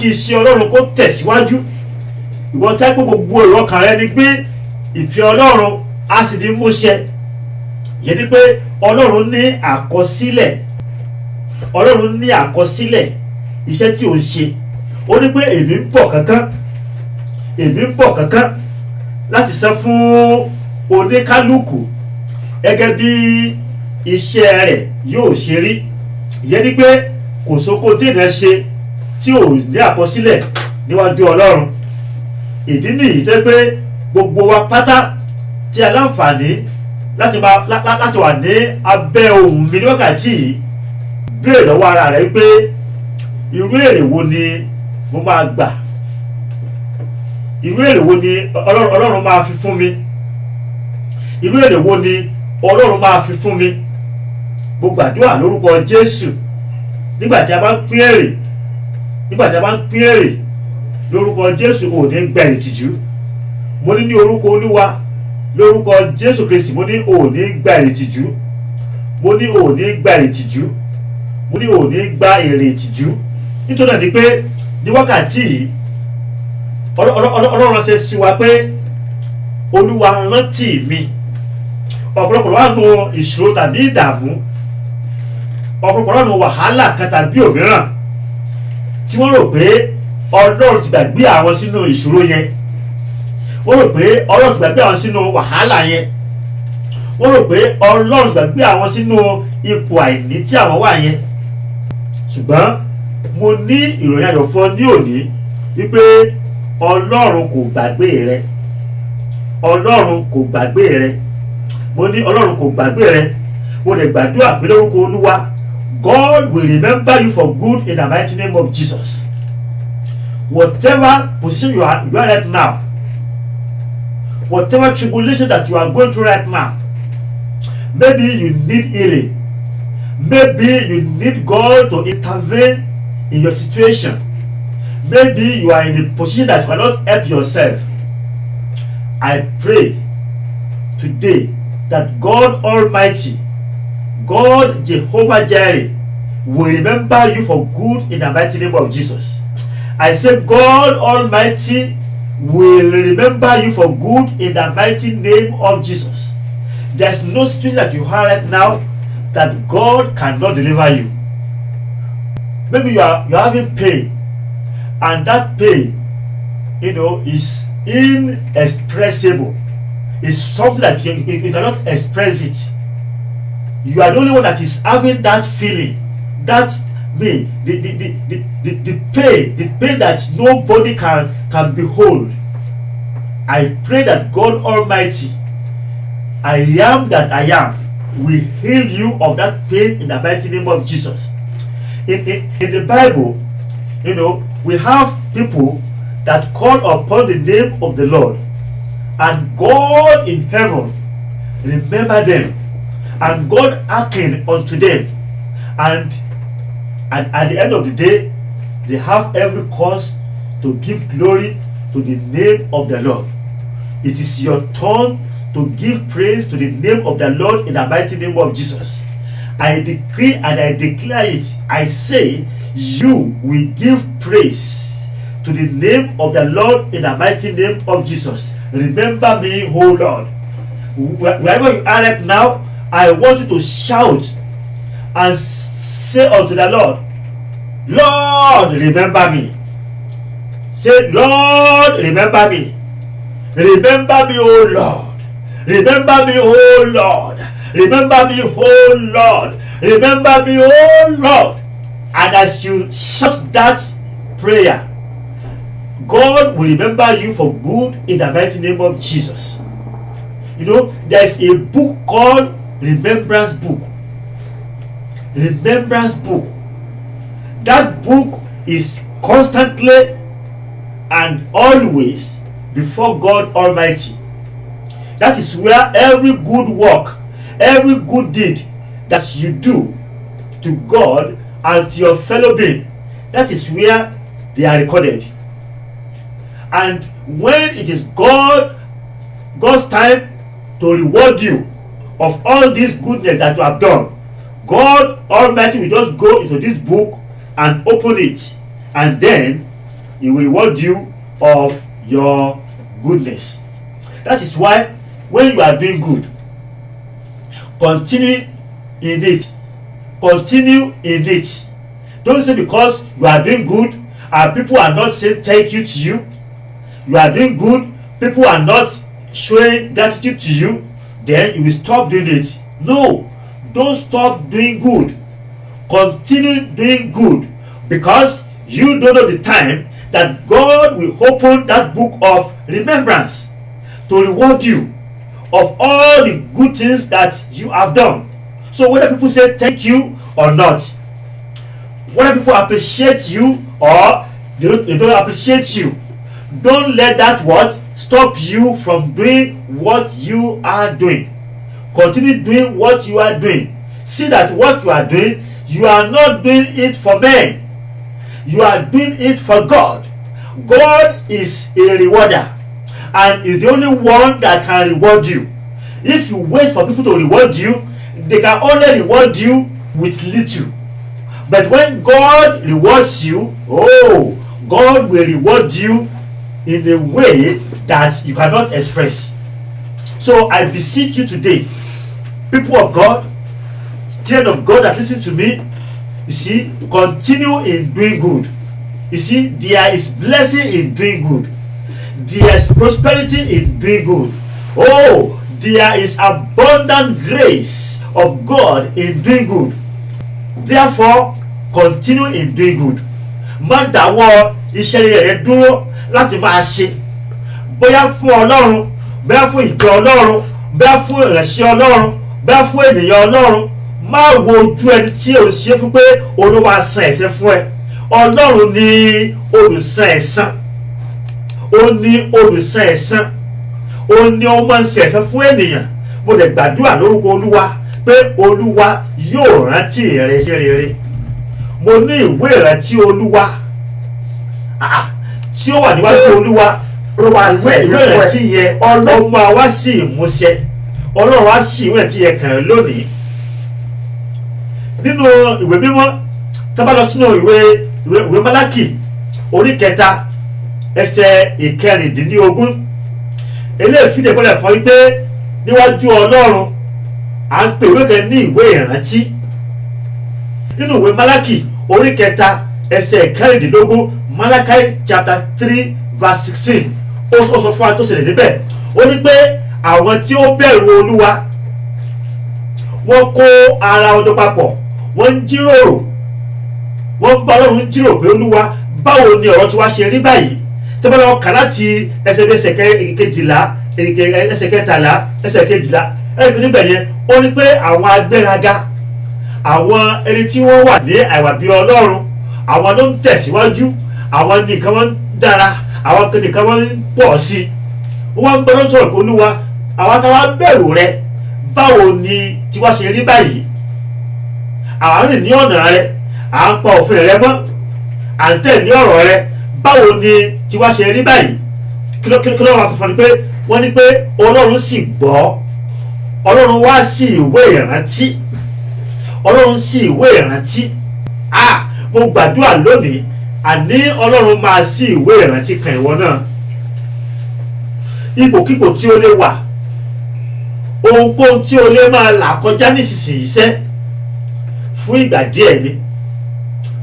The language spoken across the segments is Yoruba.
kí iṣẹ́ Ọlọ́run kó tẹ̀síwájú. Ìwọ tẹ́ pé gbogbo èrò ọkàn rẹ ni pé ìfẹ́ Ọlọ́run á sì di múṣẹ. Ìyẹn ni pé Ọlọ́run ní àkọsílẹ̀. Ọlọ́run ní àkọsílẹ̀ iṣẹ́ tí ò ń ṣe. Ó ní pé èmi ń bọ̀ kankan láti san fún oníkálukú gẹ́gẹ́ bí iṣẹ́ rẹ̀ yóò ṣe rí. Ìyẹn ni pé kò sóko tí ènìyàn ṣe tí ò ní àkọsílẹ̀ níwájú Ọlọ́run. Ìdí nìyí tó pé gbogbo wa pátá tí a láǹfààní láti wà ní abẹ́ ohùn mi ní wákàtí yìí, béèrè lọ́wọ́ ara rẹ̀ wípé irú èrè wo ni mo máa gbà, irú èrè wo ni Ọlọ́run máa fi fún mi, irú èrè wo ni Ọlọ́run máa fi fún mi. Mo gbàdúrà lórúkọ Jésù, nígbà tí a bá ń pín èrè lórúkọ Jésù ò ní gba ìtìjú. Mo ní orúkọ Olúwa, lórúkọ Jésù Kristi, mo ní ò ní gba ìtìjú, mo ní ò ní gba ìtìjú, mo ní ò ní gba èrè ìtìjú. Nítorí náà ni pé ní wákàtí yìí Ọlọ́run ṣe sí wa pé Olúwa rántí mi. Ọ̀pọ̀lọpọ̀ wà nù ìṣòro tàbí ìdààmú, ọ̀pọ̀lọpọ̀ wà nù wàhálà kan tàbí òmíràn tí wọ́n rò pé Ọlọ́run ti gbàgbé àwọn sínú ìṣòro yẹn. Wọ́n rò pé Ọlọ́run ti gbàgbé àwọn sínú wàhálà yẹn. Wọ́n rò pé Ọlọ́run ti gbàgbé àwọn sínú ipò àìní tí àwọn wà yẹn. Ṣùgbọ́n mo ní ìròyìn ayọ̀ fún ọ ní òní wípé Ọlọ́run kò gbàgbé rẹ. Ọlọ́run kò gbàgbé rẹ. Mo ní Ọlọ́run kò gbàgbé rẹ. Mo lè gbàdúrà pé lórúkọ Olúwa, God will remember you for good in the mighty name of Jesus. Whatever position you are right now, whatever tribulation that you are going through right now, maybe you need healing, maybe you need God to intervene in your situation, maybe you are in a position that you cannot help yourself. I pray today that God Almighty, God Jehovah Jireh, will remember you for good in the mighty name of Jesus. I say God Almighty will remember you for good in the mighty name of Jesus. There's no situation that you are right now that God cannot deliver you. Maybe you're having pain, and that pain, is inexpressible. It's something that you cannot express it. You are the only one that is having that feeling, that the pain that nobody can behold. I pray that God Almighty, I am that I am, will heal you of that pain in the mighty name of Jesus. In the Bible, we have people that call upon the name of the Lord, and God in heaven remember them, and God hearken unto them, and at the end of the day, they have every cause to give glory to the name of the Lord. It is your turn to give praise to the name of the Lord in the mighty name of Jesus. I decree and I declare it. I say, you will give praise to the name of the Lord in the mighty name of Jesus. Remember me, oh Lord. Wherever you are right now, I want you to shout and say unto the Lord, Lord, remember me. Say, Lord, remember me. Remember me, oh Lord. Remember me, oh Lord. Remember me, oh Lord. Remember me, oh Lord. And as you shout that prayer, God will remember you for good in the mighty name of Jesus. There is a book called Remembrance Book. Remembrance Book. That book is constantly and always before God Almighty. That is where every good work, every good deed that you do to God and to your fellow being, that is where they are recorded. And when it is God's time to reward you of all this goodness that you have done, God Almighty will just go into this book and open it, and then He will reward you of your goodness. That is why when you are doing good, continue in it. Continue in it. Don't say because you are doing good and people are not saying thank you to you. You are doing good, people are not showing gratitude to you, then you will stop doing it. No, don't stop doing good. Continue doing good, because you don't know the time that God will open that book of remembrance to reward you of all the good things that you have done. So whether people say thank you or not, whether people appreciate you or they don't appreciate you, don't let that what stop you from doing what you are doing. Continue doing what you are doing. See that what you are doing, you are not doing it for men, you are doing it for God. God is a rewarder and is the only one that can reward you. If you wait for people to reward you, they can only reward you with little. But when God rewards you, oh, God will reward you in a way that you cannot express. So I beseech you today, people of God, children of God that listen to me, you see, continue in doing good. You see, there is blessing in doing good. There is prosperity in doing good. Oh, there is abundant grace of God in doing good. Therefore, continue in doing good. Má dáwọ́ iṣẹ́ rere dúró láti máa ṣe. Bóyá fún Ọlọ́run, bóyá fún ìjọ Ọlọ́run, bóyá fún ìránṣẹ́ Ọlọ́run, bóyá fún ènìyàn Ọlọ́run. Má wo ojú ẹni tí o ṣe fún pé Olúwa san ẹ̀san fún ẹ. Ọlọ́run ni olùsan ẹ̀san. Ó ní olùsan ẹ̀san. Ó ní ó máa ń ṣe ẹ̀san fún ènìyàn. Mo dẹ̀ gbàdúrà lórúkọ Olúwa pé Olúwa yóò rántí rẹ sí rere. Mo ní ìwé ìrántí Olúwa tí ó wà níwájú Olúwa. Ìwé ìrántí yẹn Ọlọ́run máa wá sí ìmúṣẹ. Ọlọ́run á sí ìwé ìrántí yẹn kàn lónìí. Nínú ìwé mímọ́, tá bá lọ sínú ìwé Málákì orí 3 ẹsẹ̀ 16. Eléyìí fìdí ìpínlẹ̀ fún wípé níwájú Ọlọ́run à ń pè ìwé kan ní ìwé ìrántí. Nínú ìwé Málákì orí 3 ẹsẹ̀ 16, Malachi chapter 3 verse 16, ó sọ fún wa tó ṣẹlẹ̀ níbẹ̀. Ó ní pé àwọn tí ó bẹ̀rù Olúwa wọ́n kó ara wọn jọ papọ̀, wọ́n ń jíròrò, wọ́n bá Ọlọ́run jíròrò pé Olúwa, báwo ni ọ̀rọ̀ tí wá ṣe rí báyìí. Tí wọ́n lọ kà láti ẹsẹ̀ 12, ẹsẹ̀ 13, ẹsẹ̀ 12, ẹ̀rí níbẹ̀ yẹn ó ní pé àwọn agbéraga, àwọn ẹni tí wọ́n wà ní àìwà bí Ọlọ́run, àwọn ló ń tẹ̀síwájú, àwọn nìkan wọ́n ń dára, àwọn nìkan wọ́n ń pọ̀ sí i. Wọ́n ń gbọ́dọ̀ sọ̀rọ̀ pé Olúwa, àwọn táwa bẹ̀rù rẹ, báwo ni tiwa ṣe rí báyìí. À ń rìn ní ọ̀nà rẹ, à ń pa òfin rẹ mọ́, à ń tẹ̀lé ọ̀rọ̀ rẹ, báwo ni tiwa ṣe rí báyìí. Kí ló wá sọ fún mi pé wọ́n ní pé Ọlọ́run sì gbọ́. Ọlọ́run wá sí ìwé ìrántí. Ọlọ́run sí ìwé ìrántí. Mo gbàdúrà lónìí, àní Ọlọ́run máa sí ìwé ìrántí kan ìwọ náà. Ipòkípò tí ó lè wà, ohunkóhun tí ó lè máa là kọjá nísinsìnyí sẹ́, fún ìgbà díẹ̀ ni,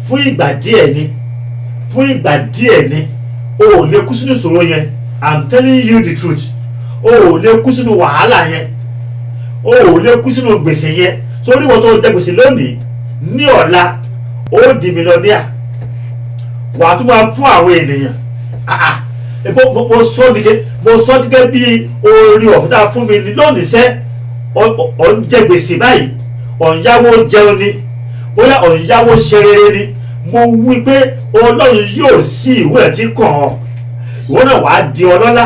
fún ìgbà díẹ̀ ni, fún ìgbà díẹ̀ ni. O ò lè kú sínú ìṣòro yẹn. I'm telling you the truth. O ò lè kú sínú wàhálà yẹn. O ò lè kú sínú gbèsè yẹn. Sórí ìwọ tó jẹ gbèsè lónìí, ní ọ̀la ó di mílíọ̀nìà. Wà á tún máa fún àwọn ènìyàn. Mo sọ gẹ́gẹ́ bí orí ọ̀fúta fún mi lónìí sẹ́. Ọ̀ ń jẹ gbèsè báyìí, ọ̀ ń yáwó jẹun ni, bóyá ọ̀ ń yáwó ṣe rere ni. Mo wí pé Ọlọ́run yóò sí ìwé ẹ̀ tí kàn ọ́. Ìwọ náà wàá di ọlọ́lá,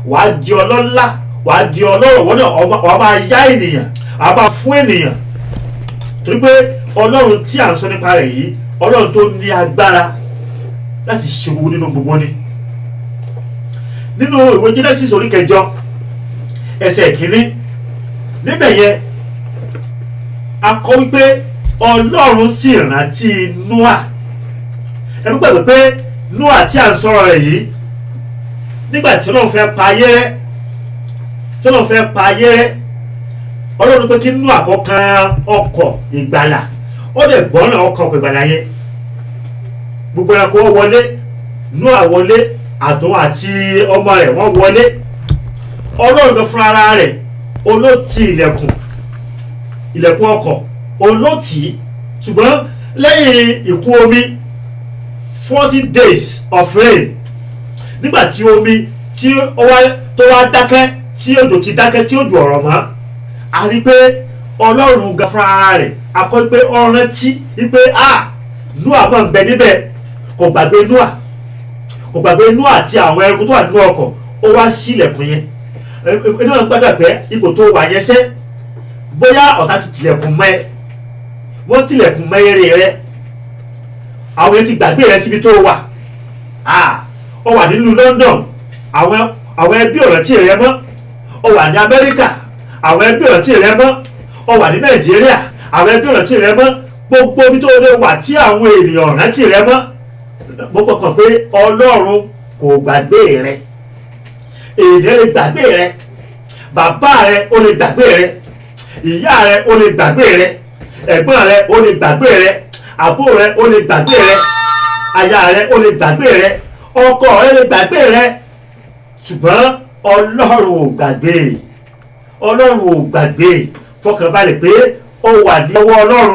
wàá di ọlọ́lá, wàá di ọlọ́rọ̀. Ìwọ náà wàá máa yá ènìyàn, wàá máa fún ènìyàn. Torí pé Ọlọ́run tí à ń sọ nípa rẹ̀ yìí, Ọlọ́run tó ní agbára láti ṣe gbogbo nínú gbogbo ni. Nínú ìwé Genesis orí 9 ẹsẹ̀ 1, níbẹ̀ yẹn a kọ wípé Ọlọ́run sì rántí Nóà. Ẹ gbàgbé pé Nóà tí à ń sọ̀rọ̀ rẹ̀ yìí nígbà tí Ọlọ́run fẹ́ pa ayé rẹ́ Ọlọ́run pé kí Nóà kó kan ọkọ̀ ìgbàlà ó dẹ̀ gbọ́n náà ọkọ̀ ìgbàlà yẹn gbogbo ẹranko wọlé Nóà wọlé àtòun àti ọmọ rẹ̀ wọ́n wọlé Ọlọ́run ló fún ara rẹ̀ olóòtí ilẹ̀kùn ọkọ̀ olóòtí ṣùgbọ́n lẹ́yìn ìkún omi 40 days of rain nígbà tí omi tí tó wá dákẹ́ tí òjò ti dákẹ́ tí òjò ọ̀rọ̀ mọ́ a rí pé Ọlọ́run gan fún ara rẹ̀ akọ́ pé ọ̀rẹ́ tí wípé Nóà máa ń bẹ níbẹ̀ kò gbàgbé Nóà àti àwọn ẹranko tó wà nínú ọkọ̀ ó wá sí ilẹ̀kùn yẹn inú wọn gbàgbà pé ipò tó wà yẹn sẹ́ bóyá ọ̀tá ti tilẹ̀kùn mọ́ ẹ wọ́n tilẹ̀kùn mọ́ eré rẹ àwọn yẹn ti gbàgbé rẹ síbi tó wà ó wà nínú London àwọn ẹbí ọ̀rọ̀ tí rẹ mọ́ ó wà ní Amẹ́ríkà àwọn ẹbí ọ̀rọ̀ tí rẹ mọ́ ó wà ní Nàìjíríà àwọn ẹbí ọ̀rọ̀ tí rẹ mọ́ gbogbo ibi tó lè wà tí àwọn ènìyàn rántí rẹ mọ́ mo kọ̀kan pé Ọlọ́run kò gbàgbé rẹ èèyàn lè gbàgbé rẹ bàbá rẹ ó lè gbàgbé rẹ ìyá rẹ ó lè gbàgbé rẹ ẹ̀gbọ́n rẹ ó lè gbàgbé rẹ àbúrò rẹ ó lè gbàgbé rẹ aya rẹ ó lè gbàgbé rẹ ọkọ rẹ lè gbàgbé rẹ ṣùgbọ́n Ọlọ́run ò gbàgbé fọkànbalẹ̀ pé ó wà ní ọwọ́ Ọlọ́run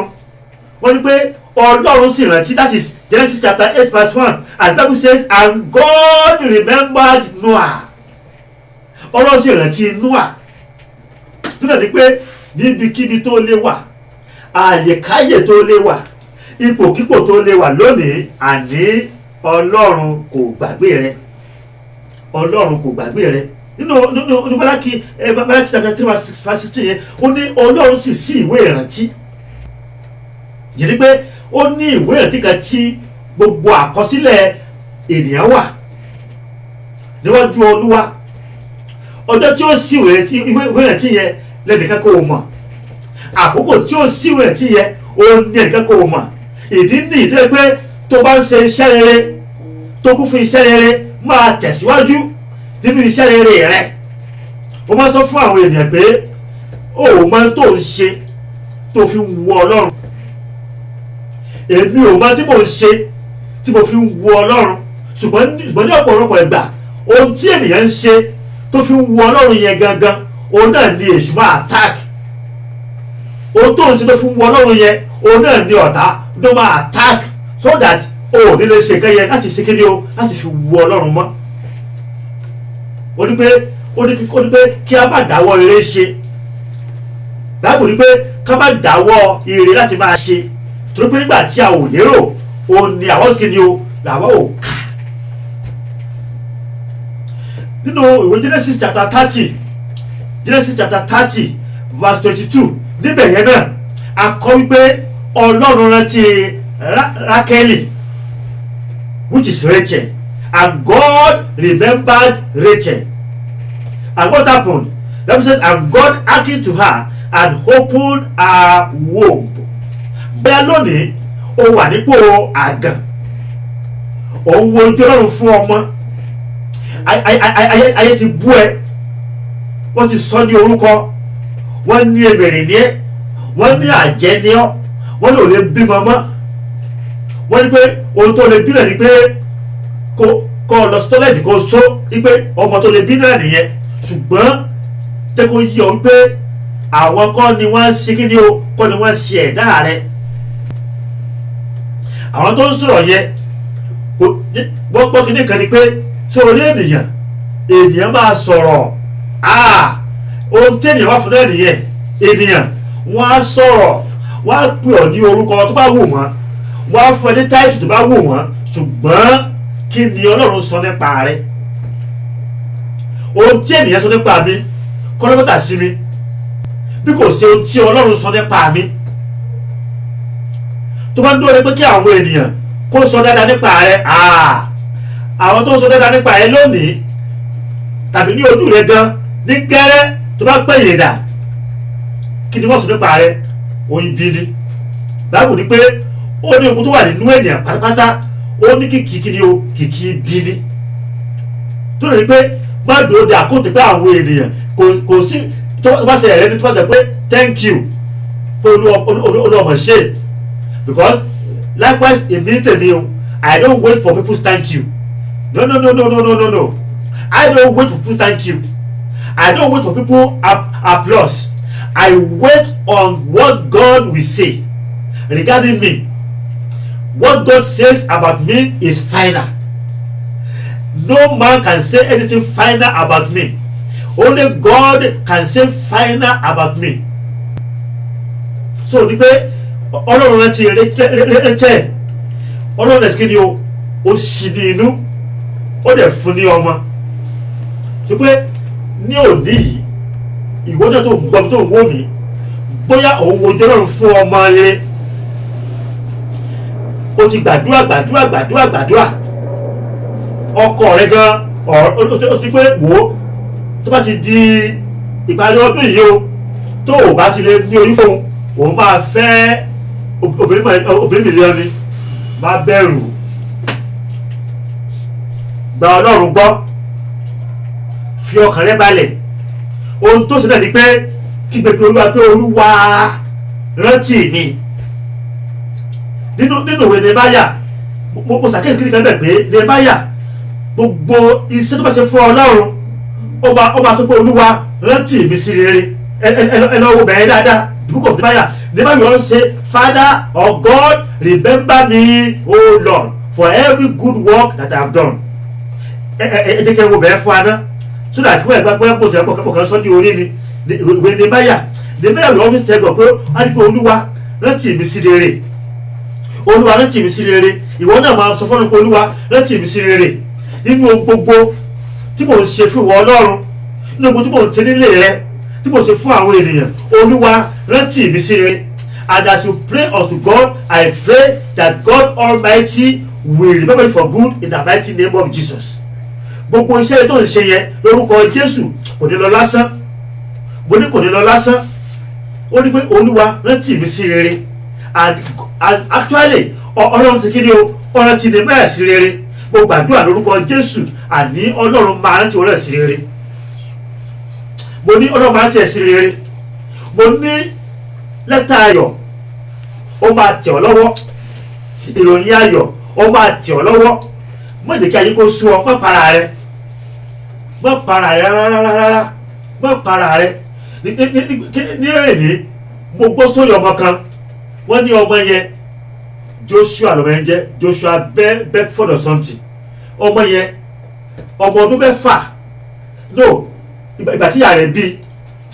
wọ́n ní pé Ọlọ́run sì rántí, that is Genesis chapter 8 verse 1 and the Bible says and God remembered Noah. Ọlọ́run sì rántí Noah tó dẹ̀ ní pé níbikíbi tó lè wà àyèkáyè tó lè wà ipòkípò tó lè wà lónìí àní Ọlọ́run kò gbàgbé rẹ nínú Málákì chapter 3 verse 16 yẹn ó ní Ọlọ́run sì sí ìwé ìrántí yìí ni pé ó ní ìwé ìrántí kan tí gbogbo àkọsílẹ̀ ènìyàn wà níwájú Olúwa ọjọ́ tí ó sí ìwé ìrántí yẹn lẹ́nìkan kò mọ̀ àkókò tí ó sí ìwé ìrántí yẹn ó ní ẹnìkan kò mọ̀ ìdí nìyí tó yẹ pé tó bá ń ṣe iṣẹ́ rere tó kún fún iṣẹ́ rere máa tẹ̀síwájú nínú iṣẹ́ rere rẹ. Mo máa sọ fún àwọn ènìyàn pé ó máa tó ń ṣe tó fi ń wo Ọlọ́run, èmi ò máa tí mo ń ṣe tí mo fi ń wo Ọlọ́run, ṣùgbọ́n ní ọ̀pọ̀lọpọ̀ ìgbà ohun tí ènìyàn ń ṣe tó fi ń wo Ọlọ́run yẹn gangan òun náà ni èṣù máa attack. Ohun tó ń ṣe tó fi ń wo Ọlọ́run yẹn òun náà ni ọ̀tá ló máa attack so that o ò ní lè ṣe nǹkan yẹn láti ṣe kéde o láti fi wo Ọlọ́run mọ́. Ó ní pé kí a má dáwọ́ ire ṣe. Báwo ni pé ká má dáwọ́ ire láti máa ṣe torí pé nígbà tí a ò lérò o ní àwọn kí ni o làwọn ò kà. Nínú ìwé Genesis chapter 30 verse 22 níbẹ̀ yẹn náà a kọ wípé Ọlọ́run rántí Rákélì which is Rachel, and God remembered Rachel. And what happened? The Bible says, and God hearkened to her and opened her womb. Bẹ́ẹ̀ lónìí ó wà nípò àgàn, òun wo ojú Ọlọ́run fún ọmọ, ayé ti bú ẹ, wọ́n ti sọ ní orúkọ, wọ́n ní èmèrè ní ẹ, wọ́n ní àjẹ́ ní ọ, wọ́n ní ò lè bímọ mọ́, wọ́n ní pé ohun tó lè bí náà ni pé kó lọ sí tọ́lẹ̀tì kó só wípé ọmọ tó lè bí náà nìyẹn. Ṣùgbọ́n jẹ́ kó yí ọ wípé àwọn kọ́ ni wọ́n ṣe kí ni o, kọ́ ni wọ́n ṣe ẹ̀dá rẹ̀. Àwọn tó ń sọ̀rọ̀ yẹn wọ́n gbọ́ kíní kan ni pé ṣé orí ènìyàn máa sọ̀rọ̀ ohun tí ènìyàn wá fún náà nìyẹn. Ènìyàn wọ́n á sọ̀rọ̀, wọ́n á pè ọ́ ní orúkọ tó bá wù wọ́n, wọ́n á fún ẹ ní táìtù tó bá wù wọ́n, ṣùgbọ́n kí ni Ọlọ́run sọ nípa rẹ̀? Ohun tí ènìyàn sọ nípa mi kọ́lọ́mọ́tà sí mi bí kò ṣe ohun tí Ọlọ́run sọ nípa mi. Tó bá ń dúró pé kí àwọn ènìyàn kó sọ dáadáa nípa rẹ̀, àwọn tó ń sọ dáadáa nípa rẹ̀ lónìí tàbí ní ojú rẹ̀ gan ní gẹ́rẹ́ tó bá pẹ́ yẹ̀dà, kí ni wọ́n sọ nípa rẹ̀? Oyin bí ni. Báwo ni pé ó ní ogun tó wà nínú ènìyàn pátápátá ó ní kìkì ni o kìkì bí ni tó lè rí pé má dúró de àkóńtì pé àwọn ènìyàn kò sí tó bá ṣe ẹ̀rẹ́ ní tó bá ṣe pé thank you pé olúọmọ ṣe because likewise èmi tèmi o I don't wait for people's thank you no I don't wait for people's thank you I don't wait for people applause I wait on what God will say regarding me. What God says about me is final. No man can say anything final about me. Only God can say final about me. So ní pé Ọlọ́run rántí rẹ́tẹ̀ Ọlọ́run ẹ̀sìn ni ó sì ní inú ó dẹ̀ fún ní ọmọ tó pé ní òní yìí ìwọ́jọ́ tó ń gbọ́ tó ń wó mi bóyá òun wo jẹ́ Ọlọ́run fún ọmọ rere o ti gbàdúrà ọkọ rẹ gan o ti pé wò ó tó bá ti di ìparí ọdún yìí o tó o bá ti lè ní oyún fún òun máa fẹ́ obìnrin mìíràn ni má bẹ̀rù gba Ọlọ́run gbọ́ fi ọkàn rẹ balẹ̀ ohun tó ṣe náà ni pé kí gbogbo Olúwa pé Olúwa rántí mi nínú ìwé Nehemiah mo ṣàkíyèsí kí nìkan bẹ̀ pé Nehemiah gbogbo iṣẹ́ tó bá ṣe fún Ọlọ́run ó máa sọ pé Olúwa rántí mi sí rere ẹ lọ wo bẹ̀rẹ̀ dáadáa the book of Nehemiah yóò say Father or God remember me O Lord for every good work that I have done ẹ jẹ́ kí ẹ wo bẹ̀rẹ̀ fún aná so that fún ẹ̀gbá pé kò sí ẹ̀kọ́ kan sọ́ ní orí ni ìwé Nehemiah will always tell God pé a ní pé Olúwa rántí mi sí rere Olúwa rántí mi sí rere ìwọ náà máa sọ fọ́nà pé Olúwa rántí mi sí rere nínú gbogbo tí mò ń ṣe fún ìwọ Ọlọ́run nínú gbogbo tí mò ń ṣe nílé rẹ tí mò ń ṣe fún àwọn ènìyàn Olúwa rántí mi sí rere. And as you pray unto God, I pray that God Almighty will remember you for good in the mighty name of Jesus. Gbogbo iṣẹ́ tó ń ṣe yẹn lórúkọ Jésù kò ní lọ lásán mo ní kò ní lọ lásán ó ní pé Olúwa rántí mi sí rere and actually Ọlọ́run ti kí ni o ọ̀rọ̀ ti ní bẹ́ẹ̀ sí rere mo gbàdúrà lórúkọ Jésù àní Ọlọ́run máa rántí ọ̀rọ̀ sí rere mo ní Ọlọ́run máa rántí ẹ̀ sí rere mo ní lẹ́tà ayọ̀ ó máa tẹ̀ ọ́ lọ́wọ́ ìròyìn ayọ̀ ó máa tẹ̀ ọ́ lọ́wọ́ má jẹ́ kí ayé kó sú ọ má para rẹ rárá má para rẹ ní èyí mo gbọ́ sórí ọmọ kan wọ́n ní ọmọ yẹn Joshua lọ́mọ yẹn jẹ́ Joshua Bedford or something ọmọ yẹn ọmọ ọdún mẹ́fà no ìgbà tí ìyá rẹ̀ bí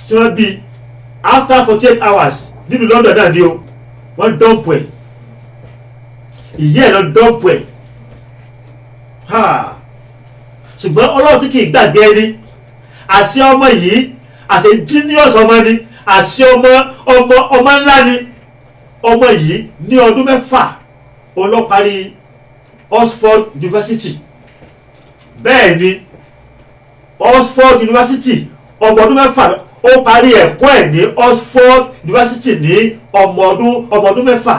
tí wọ́n bí after 48 hours nínú London náà ni o wọ́n dọ́pù ẹ̀ ìyá ẹ̀ lọ dọ́pù ẹ̀ ṣùgbọ́n Ọlọ́run tí kì í gbàgbé ẹni àṣẹ ọmọ yìí àṣẹ genius ọmọ ni àṣẹ ọmọ ńlá ni ọmọ yìí ní ọdún mẹ́fà ó lọ parí Oxford University bẹ́ẹ̀ ni Oxford University ọmọ ọdún mẹ́fà ó parí ẹ̀kọ́ ẹ̀ ní Oxford University ní ọmọ ọdún mẹ́fà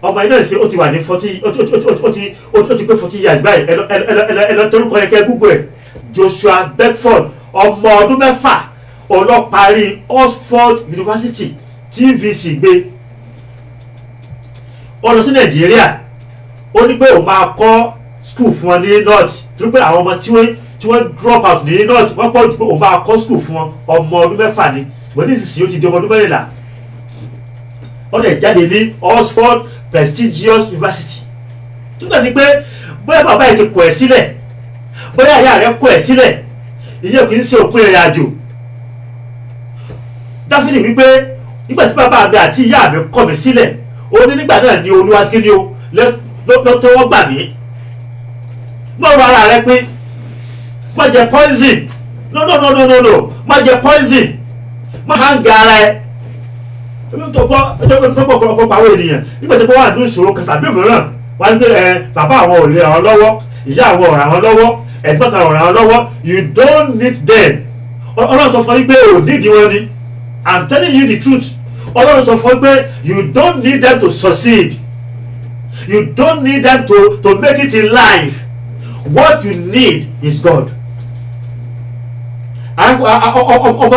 ọmọ iná ìṣe ó ti wà ní 40 ó ti pé 40 years báyìí ẹ lọ torúkọ yẹn kẹ́ Google ẹ̀ Joshua Bedford ọmọ ọdún mẹ́fà ó lọ parí Oxford University TVC gbé ó lọ sí Nàìjíríà ó ní pé òun máa kọ́ school fún wọn ní north torí pé àwọn ọmọ tí wọ́n drop out ní north wọ́n pọ̀ jù pé òun máa kọ́ school fún wọn ọmọ ọdún mẹ́fà ni ṣùgbọ́n nísinsìnyí ó ti di ọmọ ọdún mẹ́rìnlá ó lè jáde ní Oxford prestigious University tó gbà ní pé bóyá bàbá yìí ti kọ̀ ẹ́ sílẹ̀ bóyá ìyá rẹ̀ kọ̀ ẹ́ sílẹ̀ ìyẹn kì í ṣe òpin ìrìn àjò Dáfídì wípé nígbà tí bàbá mi àti ìyá mi kọ̀ mí sílẹ̀ ó ní nígbà náà ni Olúwa sí ni o lọ́tọ́wọ́ gbà mí mọ́ ọ̀rọ̀ ara rẹ pé má jẹ poison no má jẹ poison má hanga ara ẹ tó pọ̀ ọ̀pọ̀ àwọn ènìyàn nígbà tí wọ́n wà ní ìṣòro kan tàbí mìíràn wọ́n á ní bàbá àwọn ò lè ràn wọ́n lọ́wọ́ ìyá àwọn ò ràn wọ́n lọ́wọ́ ẹ̀gbọ́n kan ò ràn wọ́n lọ́wọ́ you don't need them Ọlọ́run sọ fún yín pé ò nídìí wọn ni I'm telling you the truth Ọlọ́run sọ fún yín pé you don't need them to succeed You don't need them to make it in life. What you need is God.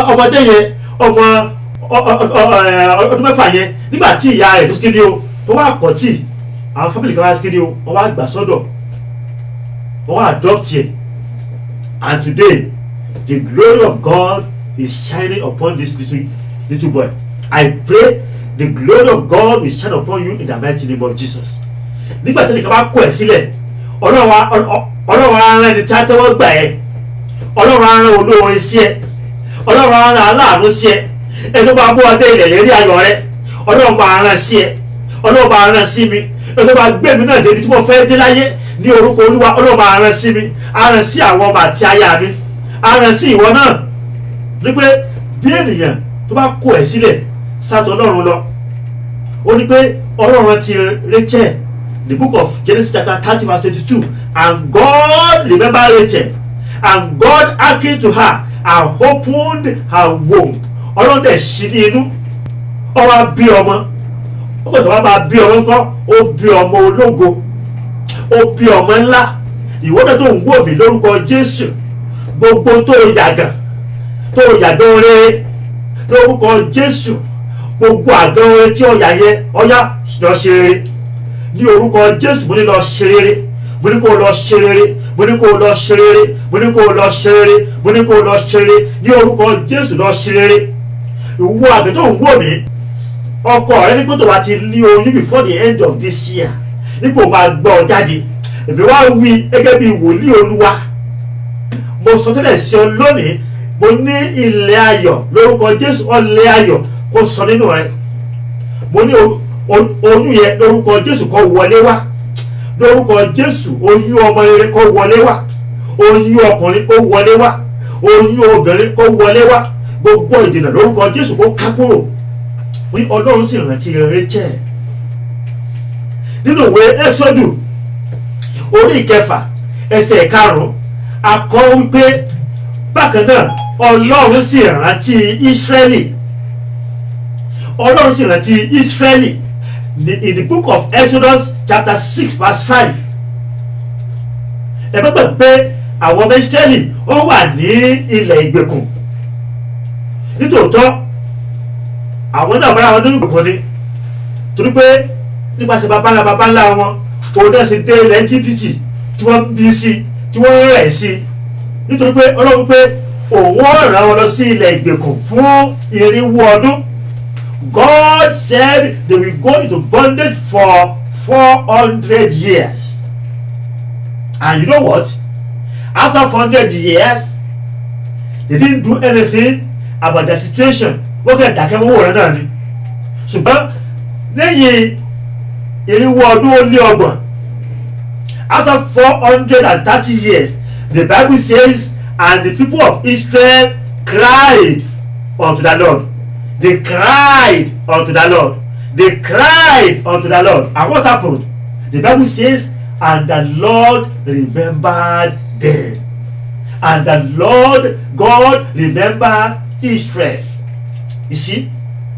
Ọmọdé yẹn ọdún mẹ́fà yẹn nígbà tí ìyá rẹ̀ tó kéde o tó wà kọ́ tí àwọn family kan wá kéde o wọ́n wá gbà sọ́dọ̀ wọ́n wá adopt yẹn, and today the glory of God is shining upon this little boy. I pray the glory of God will shine upon you in the mighty name of Jesus. Nígbà tí ẹnìkan bá kọ̀ ẹ́ sílẹ̀, Ọlọ́run á rán ẹni tí a tẹ́wọ́ gbà ẹ́, Ọlọ́run á rán olórin sí ẹ, Ọlọ́run á rán aláàánú sí ẹ, ẹni tó bá bó ọdẹ ilẹ̀ lérí ayọ̀ rẹ, Ọlọ́run bá rán sí ẹ, Ọlọ́run bá rán sí mi, ẹni tó bá gbé mi náà débi tí mo fẹ́ dé láyé ní orúkọ Olúwa, Ọlọ́run bá rán sí mi, á rán sí àwọn ọmọ àti aya mi, á rán sí ìwọ náà. Ní pé bí ènìyàn tó bá kọ̀ ẹ́ sílẹ̀ sátọ̀ Ọlọ́run lọ, ó ní pé Ọlọ́run ti Rachel, the book of Genesis chapter 30 verse 22, and God remembered Rachel, and God hearkened to her and opened her womb. Ọlọ́run dẹ̀ ṣí ní inú, ó wá bí ọmọ, ó kò tó wá máa bí ọmọ ńkọ́, ó bí ọmọ ológo, ó bí ọmọ ńlá. Ìwọ́dọ̀ tó ń wò mí lórúkọ Jésù, gbogbo tó yàgàn rere lórúkọ Jésù, gbogbo àgàn rere tí ọ̀yà yẹ ọ̀yà lọ ṣe rere ní orúkọ Jésù. Mo ní lọ ṣe rere, mo ní kó lọ ṣe rere, mo ní kó lọ ṣe rere, mo ní kó lọ ṣe rere, mo ní kó lọ ṣe rere ní orúkọ Jésù. Lọ ṣe rere. Ìwọ àgbẹ̀ tó ń wò mí, ọkọ rẹ ní pé tó bá ti ní oyún before the end of this year, ipò máa gbọ́ ọ jáde. Èmi wá wí gẹ́gẹ́ bí wòlíì Olúwa, mo sọ tẹ́lẹ̀ sí ọ lónìí, mo ní ilẹ̀ ayọ̀ lórúkọ Jésù, ọlẹ̀ ayọ̀ kó sọ nínú rẹ. Mo ní oyún yẹn lórúkọ Jésù kó wọlé wá, lórúkọ Jésù oyún ọmọ rere kó wọlé wá, oyún ọkùnrin kó wọlé wá, oyún obìnrin kó wọlé wá, gbogbo ìdènà lórúkọ Jésù kó ká kúrò. Ọlọ́run sì rántí Rachel nínú ìwé Ẹ́sọ́dù orí 6 ẹsẹ̀ 5, akọ wípé bákan náà Ọlọ́run sì rántí Ísírẹ́lì. Ọlọ́run sì rántí Ísírẹ́lì in the book of Exodus chapter 6 verse 5. Ẹ bá gbàgbé pé àwọn ọmọ Ísírẹ́lì ó wà ní ilẹ̀ ìgbèkùn. Nítòótọ́ àwọn náà bára wọn ní ìgbèkùn ni, torí pé nípasẹ̀ baba ńlá wọn òun náà ṣe dé ilẹ̀ Íjíbítì tí wọ́n bí sí, tí wọ́n rẹ̀ sí, nítorí pé Ọlọ́run pé òun ó rán wọn lọ sí ilẹ̀ ìgbèkùn fún 400 ọdún. God said they will go into bondage for 400 years. And you know what? After 400 years, they didn't do anything about the situation. Wọ́n kẹ́ dákẹ́ wọ́n wò rẹ̀ náà ni. Ṣùgbọ́n lẹ́yìn 400 ọdún ó lé ọgbọ̀n, after 430 years, the Bible says, and the people of Israel cried unto the Lord. They cried unto the Lord. They cried unto the Lord. And what happened? The Bible says, and the Lord remembered them. And the Lord God remembered Israel. You see,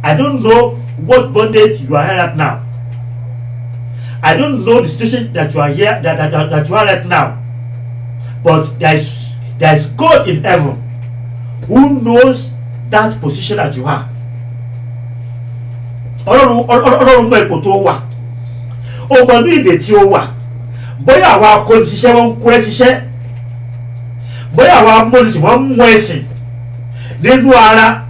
I don't know what bondage you are here at now. I don't know the situation that you are here, that you are right now. But there is God in heaven who knows that position that you are. Ọlọ́run mọ ipò tó wà, ó mọ ní ìdè tí ó wà. Bóyá àwọn akọ́nisíṣẹ́ wọn ń kó ẹ síṣẹ́, bóyá àwọn amúnisì wọn ń mú ẹ̀sìn nínú ara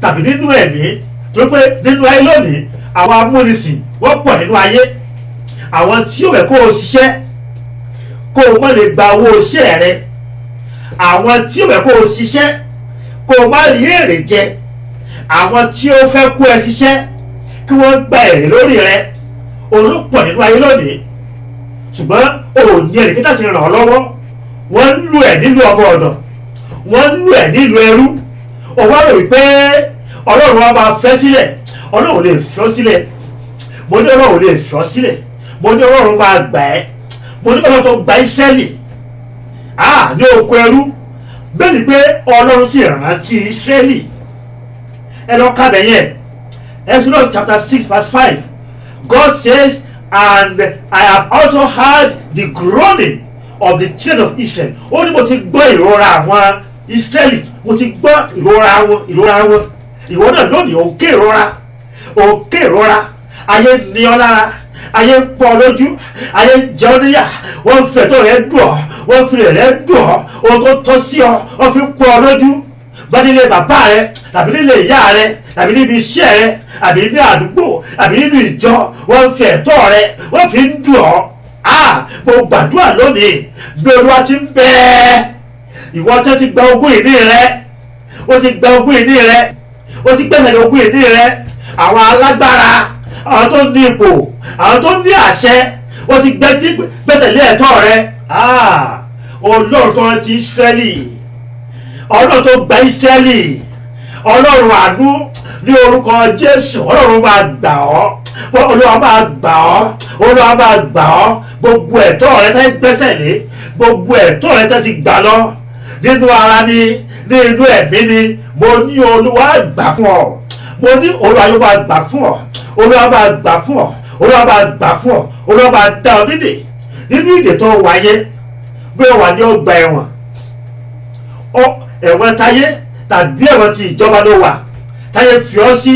tàbí nínú ẹ̀mí, tó pé nínú ayé lónìí àwọn amúnisì wọ́n pọ̀ nínú ayé. Àwọn tí ó fẹ́ kó o ṣiṣẹ́ kó o má lè gba owó iṣẹ́ rẹ, àwọn tí ó fẹ́ kó o ṣiṣẹ́ kó o má rí èrè jẹ, àwọn tí ó fẹ́ kó ẹ ṣiṣẹ́ kí wọ́n gba èrè lórí rẹ, olùpọ̀ nínú ayé lónìí. Ṣùgbọ́n o ò ní ẹnì kíkà sí ràn ọ́ lọ́wọ́. Wọ́n ń lù ẹ́ nílùú ọmọ ọ̀dọ̀, wọ́n ń lù ẹ́ nílùú ẹrú. Ó wá rò wípé Ọlọ́run wa máa fẹ́ sílẹ̀. Ọlọ́run lè fẹ́ sílẹ̀. Mo ní Ọlọ́run lè fẹ́ sílẹ̀. Mo ní Ọlọ́run máa gbà ẹ́. Mo ní Ọlọ́run tó gba Ísírẹ́lì ní oko ẹrú. Bẹ́ẹ̀ ni pé Ọlọ́run sì rántí Ísírẹ́lì. Ẹ lọ ká bẹ̀ yẹn. Exodus chapter 6 verse 5. God says, and I have also heard the groaning of the children of Israel. Ó ní mo ti gbọ́ ìrora àwọn Israeli, mo ti gbọ́ ìrora wọn. Ìwọ náà lónìí òkè ìrora, ayé ní ọ lára, ayé ń pọ̀ lójú, ayé ń jẹ ọ́ níyà, wọ́n fi ẹ̀tọ́ rẹ̀ dùn ọ́, wọ́n fi rẹ̀ dùn ọ́, ohun tó tọ́ sí ọ, wọ́n fi ń pọ̀ lójú. Bá nílé bàbá rẹ tàbí nílé ìyá rẹ tàbí níbi iṣẹ́ rẹ àbí ní àdúgbò àbí nínú ìjọ, wọ́n fi ẹ̀tọ́ rẹ wọ́n fi ń dùn ọ́. Mo gbàdúrà lónìí bí Olúwa ti ń bẹ, ìwọ tó ti gba ogún ìní rẹ, ó ti gba ogún ìní rẹ, ó ti gbẹ́sẹ̀ lé ogún ìní rẹ. Àwọn alágbára, àwọn tó ní ipò, àwọn tó ní àṣẹ, ó ti gbẹ́sẹ̀ lé ẹ̀tọ́ rẹ. Ọlọ́run tó rántí Ísírẹ́lì, Ọlọ́run tó gba Ísírẹ́lì, Ọlọ́run àánú ní orúkọ Jésù, Ọlọ́run máa gbà ọ́, Olúwa máa gbà ọ́, Olúwa máa gbà ọ́. Gbogbo ẹ̀tọ́ rẹ tẹ́ gbẹ́sẹ̀ lé, gbogbo ẹ̀tọ́ rẹ tẹ́ ti gbà lọ nínú ara ni, ní inú ẹ̀mí ni, mo ní Olúwa gbà fún ọ, mo ní Olúwa yóò máa gbà fún ọ, Olúwa máa gbà fún ọ, Olúwa máa gbà fún ọ, Olúwa máa dá ọ nídè nínú ìdè tó wáyé. Bí o wà ní ọgbà ẹ̀wọ̀n táyé tàbí ẹ̀wọ̀n ti ìjọba ló wà táyé fi ọ́ sí,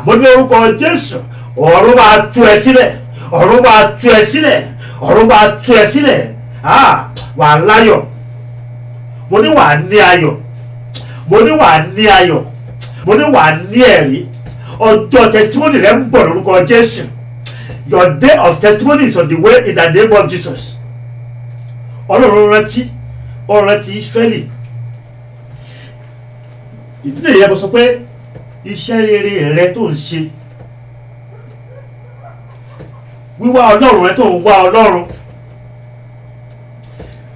mo ní orúkọ Jésù, ọ̀run máa tú ẹ sílẹ̀, ọ̀run máa tú ẹ sílẹ̀, ọ̀run máa tú ẹ sílẹ̀. Wà á láyọ̀, mo ní wà á ní ayọ̀, mo ní wà á ní ayọ̀, mo ní wà á ní ẹ̀rí. Ọjọ́ testimony rẹ ń bọ̀ lórúkọ Jésù. Your day of testimony is on the way in the name of Jesus. Ọlọ́run rántí Ísírẹ́lì. Ìdílé yẹn mo sọ pé iṣẹ́ rere rẹ tó ń ṣe, wíwá Ọlọ́run rẹ tó ń wá Ọlọ́run,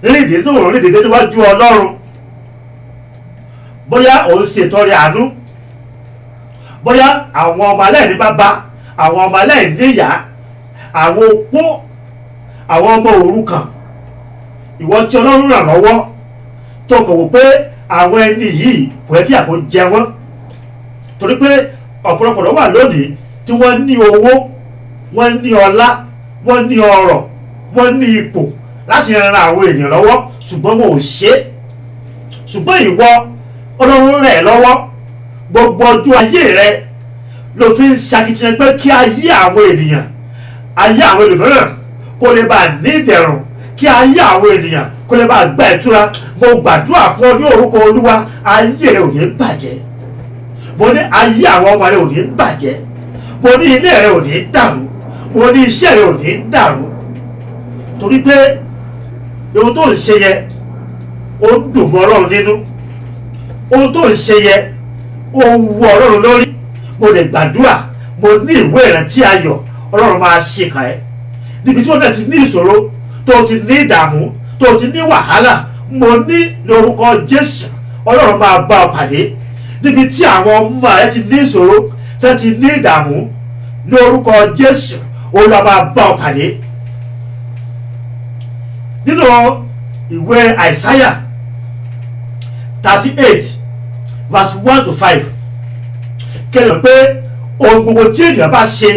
rédè tó ń rédè níwájú Ọlọ́run, bóyá òun ṣètọrẹ àánú, bóyá àwọn ọmọ aláìní bàbá, àwọn ọmọ aláìní ìyá, àwọn opó, àwọn ọmọ òrukàn, ìwọ tí Ọlọ́run ràn lọ́wọ́ tó kò wò pé àwọn ẹni yìí kò yẹ kí àpò jẹ wọ́n, torí pé ọ̀pọ̀lọpọ̀ ló wà lónìí tí wọ́n ní owó, wọ́n ní ọlá, wọ́n ní ọrọ̀, wọ́n ní ipò láti ran àwọn èèyàn lọ́wọ́, ṣùgbọ́n wọn ò ṣe é. Ṣùgbọ́n ìwọ Ọlọ́run rẹ̀ lọ́wọ́, gbogbo ọjọ́ ayé rẹ ló fi ń ṣakitiyan pé kí ayé àwọn ènìyàn, ayé àwọn ènìyàn kó lè bá ní ìdẹ̀rùn, kí ayé àwọn ènìyàn kó lè bá gba ìtura. Mo gbàdúrà fún ọ ní orúkọ Olúwa, ayé rẹ ò ní bàjẹ́, mo ní ayé àwọn ọmọ rẹ ò ní bàjẹ́, mo ní ilé rẹ ò ní dàrú, mo ní iṣẹ́ rẹ ò ní dàrú, torí pé ohun tó ń ṣe yẹ ó ń dùn mọ́ Ọlọ́run nínú, ohun tó ń ṣe yẹ ó ń wú Ọlọ́run lórí. Mo lè gbàdúrà, mo ní ìwé ìrántí ayọ̀, Ọlọ́run máa ṣe kàn ẹ́ níbi tí wọ́n náà ti ní ìṣòro, tó ti ní ìdààmú, tó ti ní wàhálà. Mo ní lórúkọ Jésù, Ọlọ́run máa bá ọ pàdé níbi tí àwọn ọmọ rẹ ti ní ìṣòro, tó ti ní ìdààmú, lórúkọ Jésù, Olúwa máa bá ọ pàdé. Nínú ìwé Àìsáyà 38 verse 1-5, kẹlẹ̀ pé ohun gbogbo tí ènìyàn bá ṣe,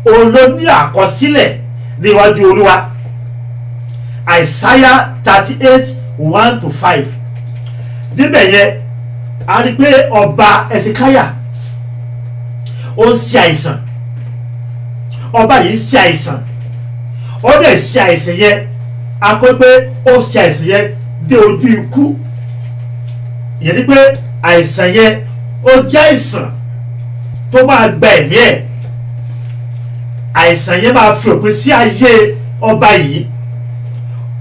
òun ló ní àkọsílẹ̀ níwájú Olúwa. Àìsáyà 38 1-5. Níbẹ̀ yẹn a rí pé ọba Ẹsikáyà ó ń ṣe àìsàn, ọba yìí ṣe àìsàn, ó dẹ̀ ṣe àìsàn yẹn, a kọ́ pé ó ṣe àìsàn yẹn dé ojú ikú. Ìyẹn ni pé àìsàn yẹn ó jẹ́ àìsàn tó máa gba ẹ̀mí ẹ̀. Àìsàn yẹn máa fi òpin sí ayé ọba yìí.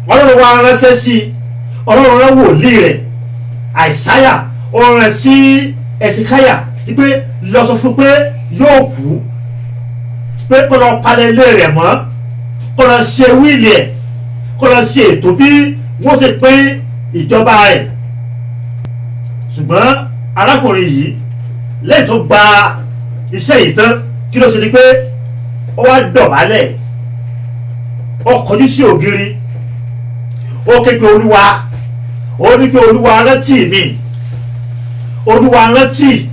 Ọlọ́run wá ránṣẹ́ sí i, Ọlọ́run rán wòlíì rẹ̀ Àìsáyà, ó rán sí Ẹsikáyà wípé lọ sọ fún pé yóò kú, pé kó lọ palẹ̀ ilé rẹ̀ mọ́, kó lọ ṣe wíìlì ẹ̀, kó lọ ṣe ètò bí wọ́n ṣe pín ìjọba rẹ̀. Ṣùgbọ́n arákùnrin yìí lẹ́yìn tó gba iṣẹ́ yìí tán, kí ló ṣe ni pé ó wá dọ̀bálẹ̀, ó kọjú sí ògiri, ó ké pe Olúwa, ó ní pé Olúwa rántí mi, Olúwa rántí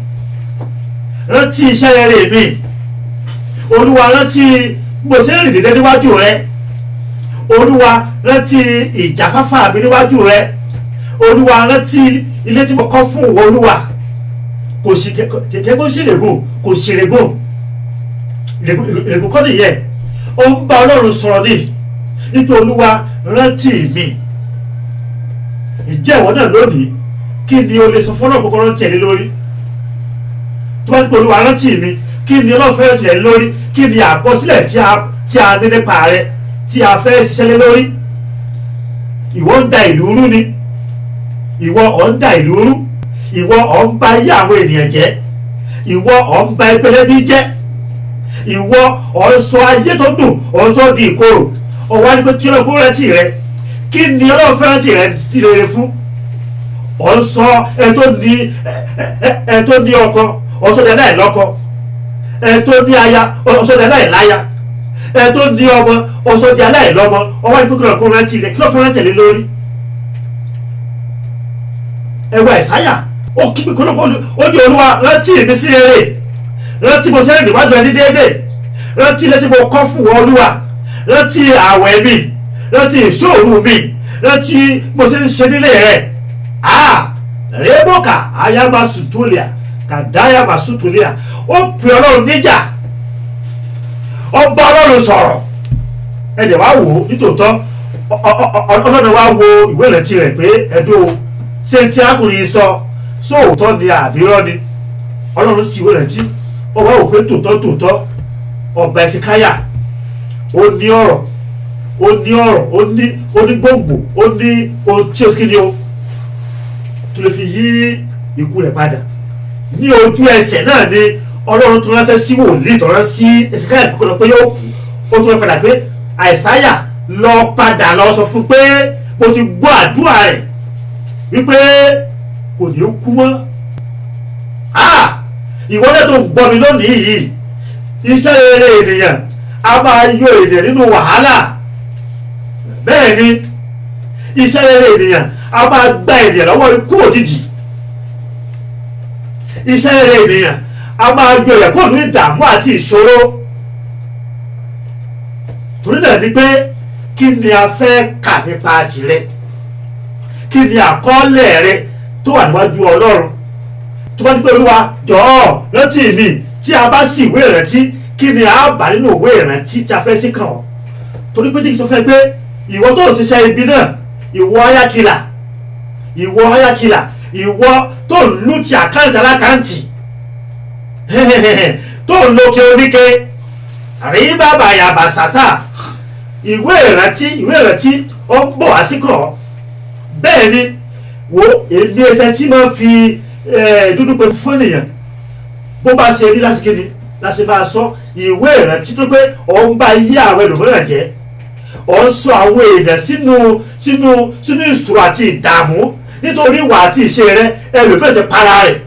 iṣẹ́ rere mi, Olúwa rántí bó ṣe ń rìn dédé níwájú rẹ. Olúwa rántí ìjáfáfá mi níwájú rẹ. Olúwa rántí ilé tí mo kọ́ fún ìwọ Olúwa. Kò sí kẹ̀kẹ́ kó sí règùn, kò sí règùn. Règùn kọ́ nìyẹn. Ó ń bá Ọlọ́run sọ̀rọ̀ ní nítorí Olúwa rántí mi. Ǹjẹ́ ìwọ náà lónìí kí ni o lè sọ fún Ọlọ́run kókó rántí ẹ̀ lé lórí? Tó bá ní pé Olúwa rántí mi, kí ni Ọlọ́run fẹ́ rántí ẹ̀ lé lórí? Kí ni àkọsílẹ̀ tí a ní nípa rẹ tí a fẹ́ ṣiṣẹ́ lé lórí? Ìwọ ń da ìlú rú ni. Ìwọ ọ̀ ń da ìlú rú. Ìwọ ọ̀ ń ba ayé àwọn ènìyàn jẹ́. Ìwọ ọ̀ ń ba ẹgbẹ́lẹ́bí jẹ́. Ìwọ ọ̀ ń sọ ayé tó dùn ọ̀ ń sọ di ìkorò. Ọ̀wá ni pé kí Ọlọ́run kó rántí rẹ. Kí ni Ọlọ́run fẹ́ rántí rẹ ti rere fún? Ọ̀ ń sọ ẹ tó ní ọkọ ọ̀sọ̀dẹ̀ aláìlọ́kọ. Ẹ tó ní aya ọ̀sọ̀dẹ̀ aláìláya. Ẹ tó ní ọmọ ọ̀sọ̀dẹ̀ aláìlọ́mọ. Ọ̀wá ni pé kí Ọlọ́run kó rántí rẹ. Kí Ọlọ́run fẹ́ rántí rẹ lórí? Ẹwà Àìsáyà ó kí pé kọ́lọ́kọ́ ó ní Olúwa rántí mi sí rere. Rántí mo sẹ́rìn níwájú ẹni déédéé. Rántí ilé tí mo kọ́ fún wọn Olúwa. Rántí ààwẹ̀ mi. Rántí ìṣòro mi. Rántí mo ṣe ń ṣe nílé rẹ̀. Rébókà ayáma sùtúlìà kàdáyàmà sùtúlìà. Ó pè Ọlọ́run níjà. Ó bá Ọlọ́run sọ̀rọ̀. Ẹ̀dẹ̀ wá wò ó nítòótọ́. Ọlọ́run wá wo ìwé ìrántí rẹ̀ pé ẹ̀dùn ṣé tí arákùnrin yìí sọ sóòótọ́ ni àbírọ́ ni. Ọlọ́run sì ìwé ìrántí. Ó wá wò pé tòótọ́ ọba Ẹsíkáyà ó ní ọ̀rọ̀ ó ní gbòǹgbò ó ní ohun tí ó sì ní o tó lè fi yí ikú rẹ̀ padà. Ní ojú ẹsẹ̀ náà ni Ọlọ́run tó ránṣẹ́ sí wòlíì tó rán sí Ẹsíkáyà pé kó lọ pé yóò kú. Ó tún lọ padà pé Àìsáyà lọ padà lọ sọ fún pé mo ti gbọ́ àdúrà rẹ̀ wípé kò ní kú mọ́. Ìwọ náà tó ń gbọ́ mi lónìí yìí, iṣẹ́ rere ènìyàn a máa yọ ènìyàn nínú wàhálà. Bẹ́ẹ̀ ni iṣẹ́ rere ènìyàn a máa gba ènìyàn lọ́wọ́ ikú òjijì. Iṣẹ́ rere ènìyàn a máa yọ ènìyàn kúrò ní ìdààmú àti ìṣòro. Torí náà ni pé kí ni a fẹ́ kà nípa tìrẹ? Kí ni àkọọ́lẹ̀ rẹ tó wà níwájú Ọlọ́run? Tó bá ní pé Olúwa jọ̀ọ́ rántí mi, tí a bá sí ìwé ìrántí, kí ni a bá nínú ìwé ìrántí tí a fẹ́ sí kàn ọ́? Torí pé jíjí sọ fẹ́ pé ìwọ tó ń ṣiṣẹ́ ibi náà, ìwọ ayákìlà, ìwọ tó ń lù ti àkáǹtì alákáǹtì, tó ń lókè oríkè, rí bàbá yàbá sátà, ìwé ìrántí ó ń bọ̀ wá sí kàn ọ́. Bẹ́ẹ̀ ni wo èmi ẹsẹ̀ tí máa fi dúdú pé fún ènìyàn bó bá ṣe rí lásìkò ni láti máa sọ ìwé ìrántí tó pé ọ̀ ń bá yí àwọn ẹlòmíràn jẹ́. Ọ̀ ń sọ àwọn èèyàn sínú ìṣòro àti ìdààmú nítorí ìwà àti ìṣe rẹ. Ẹlòmíràn ti para rẹ̀,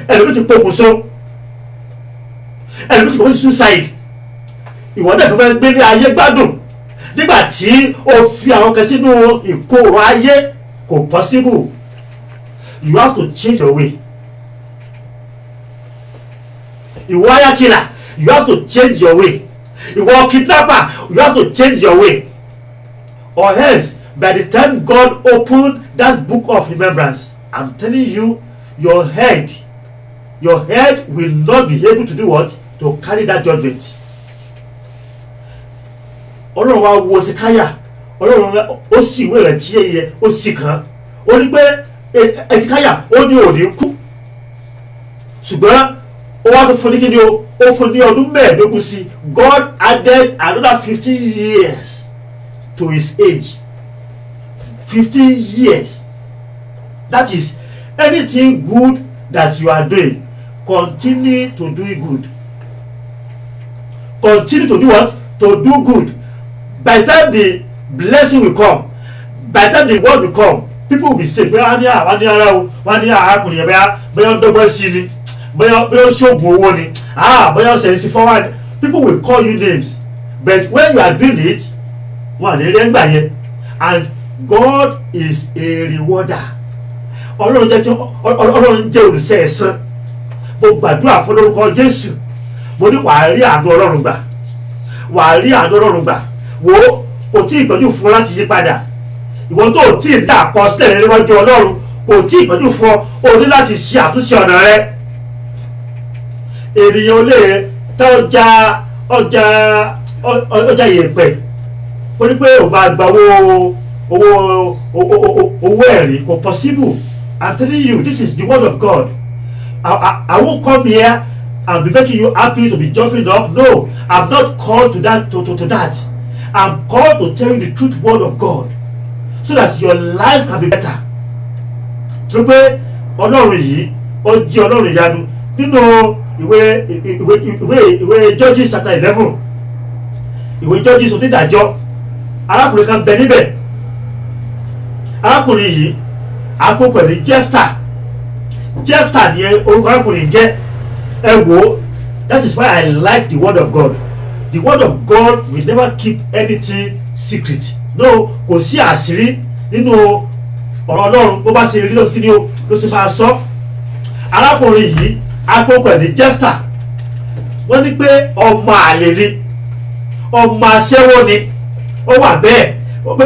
ẹlòmíràn ti pokùnso, ẹlòmíràn ti pokùn suicide. Ìwọ náà fẹ́ gbé ní ayé gbádùn nígbà tí o fi àwọn kan sínú ìkorò ayé. Kò possible. You have to change your way. Ìwọ ayákìlà, you have to change your way. Ìwọ kidnapper, you have to change your way. Or else, by the time God opened that book of remembrance, I'm telling you, your head will not be able to do what? To carry that judgment. Ọlọ́run wa wo Ẹsíkáyà, Ọlọ́run ó sì ìwé rẹ̀ tí yẹ ó sì kàn. Ó ní pé Ẹsíkáyà ó ní òní kú. Ṣùgbọ́n ó wá tó fún ní kíni o, ó fún ní ọdún mẹ́ẹ̀ẹ́dógún sí. God added another 15 years to his age. 15 years. That is, anything good that you are doing, continue to do it good. Continue to do what? To do good. By the time the blessing will come, by the time the word will come, people will be saying, bóyá ní àwọn ní ara o, wọ́n ní arákùnrin yẹn bóyá ń dọ́gbọ́n sí ni, bóyá ṣoògùn owó ni, bóyá ọ̀sẹ̀ ń sí forward. People will call you names, but when you are doing it, wọ́n à ní rí ẹgbà yẹn. And God is a rewarder. Ọlọ́run jẹ́ olùṣe ẹ̀san. Mo gbàdúrà fún lórúkọ Jésù. mo ní wàá rí àánú Ọlọ́run gbà, wàá rí àánú Ọlọ́run gbà. Wo kò tí ì gbọ́jú fún ọ láti yí padà. Ìwọ tó tí ì dá àkọsílẹ̀ níwájú Ọlọ́run kò tí ì gbọ́jú fún ọ, o ní láti ṣe àtúnṣe ọ̀nà rẹ. Ènìyàn ò lè tẹ ọjà yẹ̀pẹ̀ ó ní pé ò máa gba owó ẹ̀rí, kò possible. I'm telling you, this is the word of God. I won't come here and be making you happy to be jumping up. No, I'm not called to that. To that, I'm called to tell you the truth word of God, so that your life can be better. Tó pé Ọlọ́run yìí ó jí Ọlọ́run ìyanu nínú ìwé Judges chapter 11. Ìwé Judges onídàájọ́, arákùnrin kan bẹ níbẹ̀. Arákùnrin yìí àpòpọ̀ ní Jephthah ni orúkọ arákùnrin jẹ́. Ẹ wò, that is why I like the word of God. The word of God will never keep anything secret. No, kò sí àṣírí nínú ọ̀rọ̀ Ọlọ́run. Bó bá ṣe rí lọ́sí ni ló ṣe máa sọ. Arákùnrin yìí àpòpọ̀ ní Jephthah, wọ́n ní pé ọmọ àlè ni, ọmọ aṣẹ́wó ni, ó wà bẹ́ẹ̀. Ó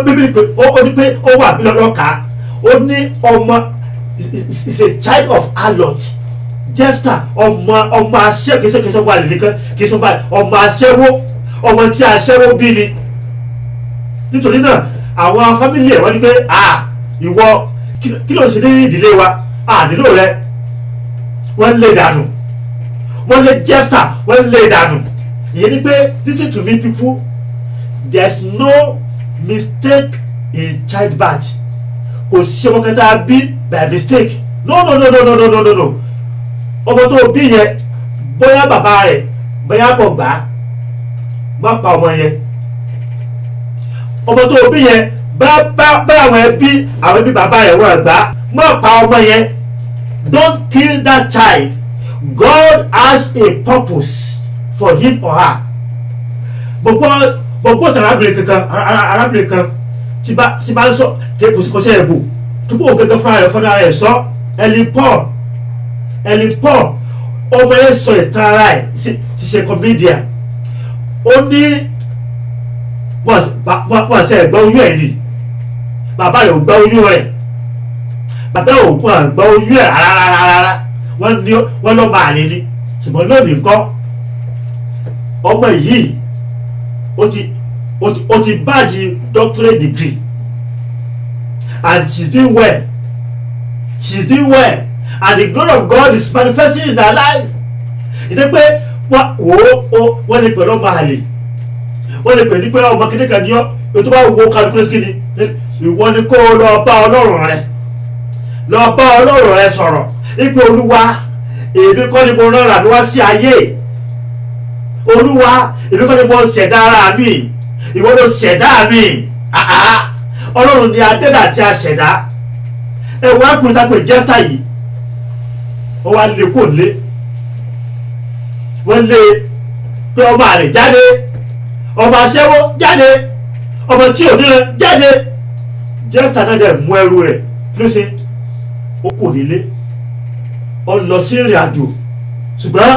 ní pé ó wà bí lọ́lọ́ka. Ó ní ọmọ is a child of harlot. Jephthah ọmọ aṣẹ́wó, kìí ṣe wà lè nìkan, kìí ṣe ọmọ aṣẹ́wó, ọmọ tí aṣẹ́wó bí ni. Nítorí náà àwọn fámìlì ẹ̀ wọ́n ní pé ìwọ kí ló ń ṣe ní ìdílé wa, nílò rẹ. Wọ́n lé dànù, wọ́n lé Jephthah, wọ́n lé dànù. Ìyẹn ni pé listen to me people, there is no mistake in childbirth. Kò sí ọmọ kẹta bí by mistake. No. Ọmọ tó bí yẹn bóyá bàbá rẹ̀ bóyá kò gbà, má pa ọmọ yẹn. Ọmọ tó bí yẹn bá àwọn ẹbí bàbá rẹ̀ wọ́n gbà, má pa ọmọ yẹn. Don't kill that child. God has a purpose for him or her. Gbogbo arábìnrin kan tí bá ń sọ kò sí ẹ̀bù tó kó gẹ́gẹ́ fúnra rẹ̀ sọ. Ellen Paul ọmọ yẹn sọ ìtàn ara ẹ̀ ti ṣe comedian. Ó ní wọ́n ṣe ẹ̀gbọ́n oyún ẹ̀ ni, bàbá rẹ̀ ò gbọ́ oyún rẹ̀, bàbá ò gbọ́ oyún ẹ̀ rárá. Wọ́n lọ́ máa ní ni. Ṣùgbọ́n lónìí nǹkan ọmọ yìí ó ti báàjì doctorate degree and she's doing well and the glory of God is manifesting in her life. Ìdí pé wọ́n lè pẹ̀lú ọmọ àlè, wọ́n lè pẹ̀lú pé ọmọ kìnnìkan ní ọ́ tó bá wo calculus kìíní. Ìwọ ni kó lọ bá Ọlọ́run rẹ sọ̀rọ̀. Ipe Olúwa, èmi kọ́ ni mo rán mi wá sí ayé. Olúwa, èmi kọ́ ni mo ṣẹ̀dá ara mi, ìwọ ló ṣẹ̀dá mi. Ọlọ́run ni adẹ́dà àti aṣẹ̀dá. Ẹ̀wọ̀n akùnrin tá pé Jephthah yìí, ó wá lé kò lé. Wọ́n lé pé ọmọ àlè jáde, ọmọ aṣẹ́wó jáde, ọmọ tí ò níran jáde. Jephthah náà dẹ̀ mú ẹrù rẹ̀ ló ṣe, ó kò nílé, ó lọ sí ìrìn àjò. Ṣùgbọ́n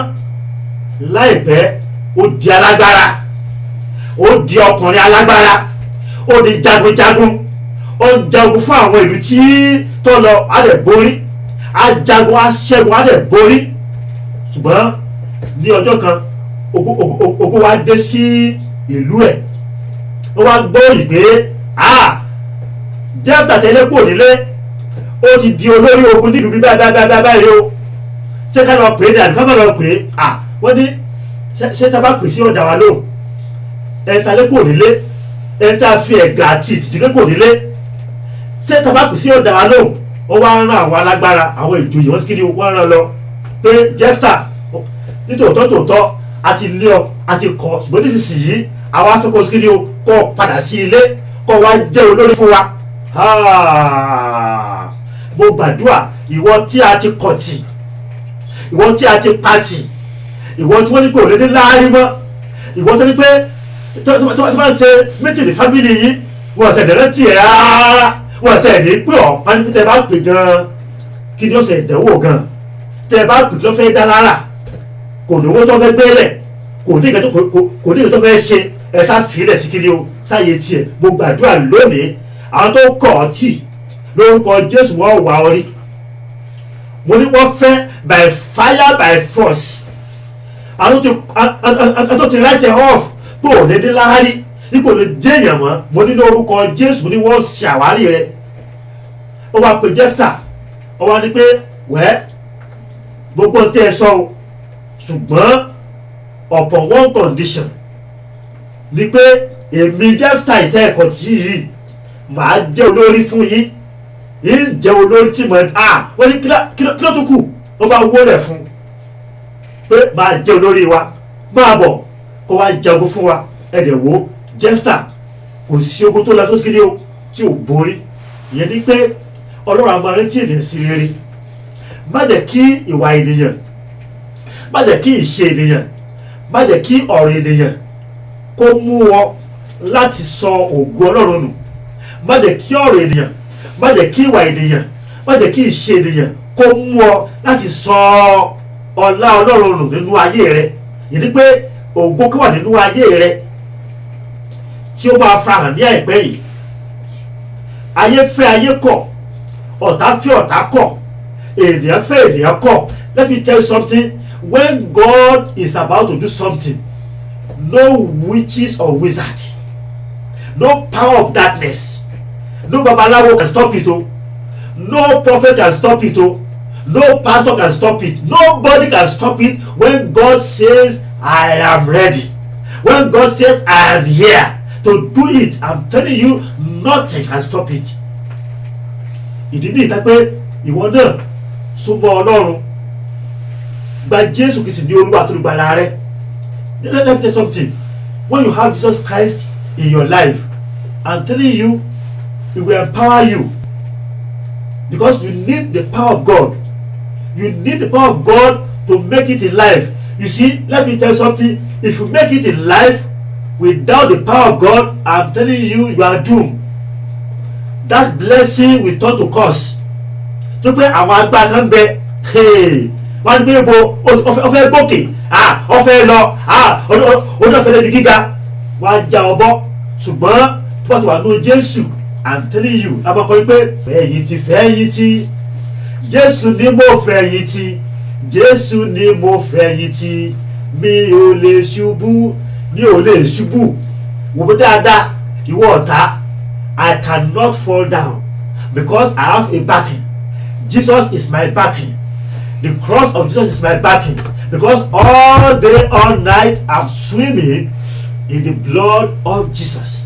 láìpẹ́ ó di alágbára, ó di ọkùnrin alágbára, ó di jagunjagun, ó ń jagun fún àwọn ìlú tí tó lọ, á lè borí, á jagun, á ṣẹ́gun, á lè borí. Ṣùgbọ́n ní ọjọ́ kan ogun wá dé sí ìlú ẹ̀. Ó wá gbọ́ ìgbé Jephthah tẹ́lẹ̀ kò nílé, ó ti di olórí ogun nílùú bí báyìí o. Ṣé ká lọ pè é ní àdúgbò ká lọ pè é? Wọ́n ní ṣé tá a bá pè sí ọ̀dà wa lóhùn, ẹ̀ta lé kò nílé, ẹ̀ta fi ẹ̀gà àti ìtìdílé kò nílé. Ṣé tá a bá pè sí ọ̀dà wa lóhùn, ó wá rán àwọn alágbára, àwọn ìjòyè wọ́n sì kí ni wọ́n rán lọ pé Jephthah, nítòótọ́ àti ilé ọ àti kọ, ṣùgbọ́n nísinsìnyí àwọn afẹ́kọ̀ọ́ sí kí ni kọ́ padà sí ilé, kọ́ wá jẹ́ olórí fún wa. Mo gbàdúrà ìwọ tí a ti kọ̀ tì, ìwọ tí a ti pa tì, ìwọ tí wọ́n ní pé ò lè ní láàárín mọ́, ìwọ tó ní pé tó bá ṣe mítìlì fámìlì yìí wọ́n ṣẹ̀ dẹ̀rẹ́ tì ẹ́ rárá, wọ́n ṣẹ̀ ní pé ọ̀ pálí tẹ́ bá pè gan-an kí ni ó ṣe ìdánwò gan-an, tẹ́ bá pè kí ló fẹ́ dá lára, kò lówó tó fẹ́ gbélẹ̀, kò ní nǹkan tó fẹ́ ṣe ẹ sá fìlẹ̀ sí kiri o sáyé tiẹ̀. Mo gbàdúrà lónìí àwọn tó kọ̀ ọ́ tì lórúkọ Jésù wọ́n wà orí. Mo ní wọ́n fẹ́ by fire by force. Àwọn tó ti write off pé ò ní dé láárí ipò lè jẹ́ èèyàn mọ́. Mo ní lórúkọ Jésù mo ní wọ́n ṣàwárí rẹ̀. Ó wá pe Jẹ́fítà ó wá ní pé wẹ́ẹ́ gbogbo tẹ́ ẹ sọ o ṣùgbọ́n upon one condition ni pé èmi Jẹ́fítà ìtẹ́ ẹ̀kọ́ tí yìí màá jẹ́ olórí fún yín yín jẹ́ olórí tí mo wọ́n ní kí ló tó kù wọ́n bá wó rẹ̀ fún pé màá jẹ́ olórí wa máa bọ̀ kó wá jagun fún wa ẹ̀dẹ̀ wo Jẹ́fítà kò sí ogun tó lọ tó kéde o tí ò borí. Ìyẹn ni pé Ọlọ́run a máa rántí ènìyàn sí rere. Má jẹ́ kí ìwà ènìyàn, má jẹ́ kí ìṣe ènìyàn, má jẹ́ kí ọ̀rọ̀ ènìyàn kó mú ọ láti sọ ògo Ọlọ́run nù. Má jẹ́ kí ọ̀rọ̀ ènìyàn, má jẹ́ kí ìwà ènìyàn, má jẹ́ kí ìṣe ènìyàn kó mú ọ láti sọ ọlá Ọlọ́run nù nínú ayé rẹ. Ìyẹn ni pé ògo kó wà nínú ayé rẹ tí ó máa farahàn ní àìpẹ́ yìí. Ayé fẹ́ ayé kọ̀, ọ̀tá fẹ́ ọ̀tá kọ̀, ènìyàn fẹ́ ènìyàn kọ̀. Let me tell you something. When God is about to do something, no witches or wizard, no power of darkness, no babalawo can stop it o, no prophet can stop it o, no pastor can stop it, nobody can stop it. When God says I am ready, when God says I am here to do it, I'm telling you, nothing can stop it. Ìdí ní ìta pé ìwọ náà súnmọ́ Ọlọ́run, gba Jésù Kristi ní Olúwa àti Olùgbàlà rẹ. Let me tell you something. When you have Jesus Christ in your life, I'm telling you, He will empower you, because you need the power of God. You need the power of God to make it in life. You see, let me tell you something. If you make it in life without the power of God, I'm telling you, you are doomed. That blessing will turn to curse. tó pé àwọn agbára kan bẹ wọ́n ní pé ibo ọfẹ́ gòkè ọfẹ́ lọ onífẹ́ lẹ́bi gíga wọ́n á já ọbọ̀ ṣùgbọ́n tó bá ti wà ní Jésù, I'm telling you abọ́kọ́ pé fẹ̀yìntì Jésù ni mo fẹ̀yìntì, Jésù ni mo fẹ̀yìntì, mi ò lè ṣubú, wò mí dáadáa ìwọ ọ̀tá, I cannot fall down because I have a backing. Jesus is my backing. The cross of Jesus is my backing, because all day all night I'm swimming in the blood of Jesus.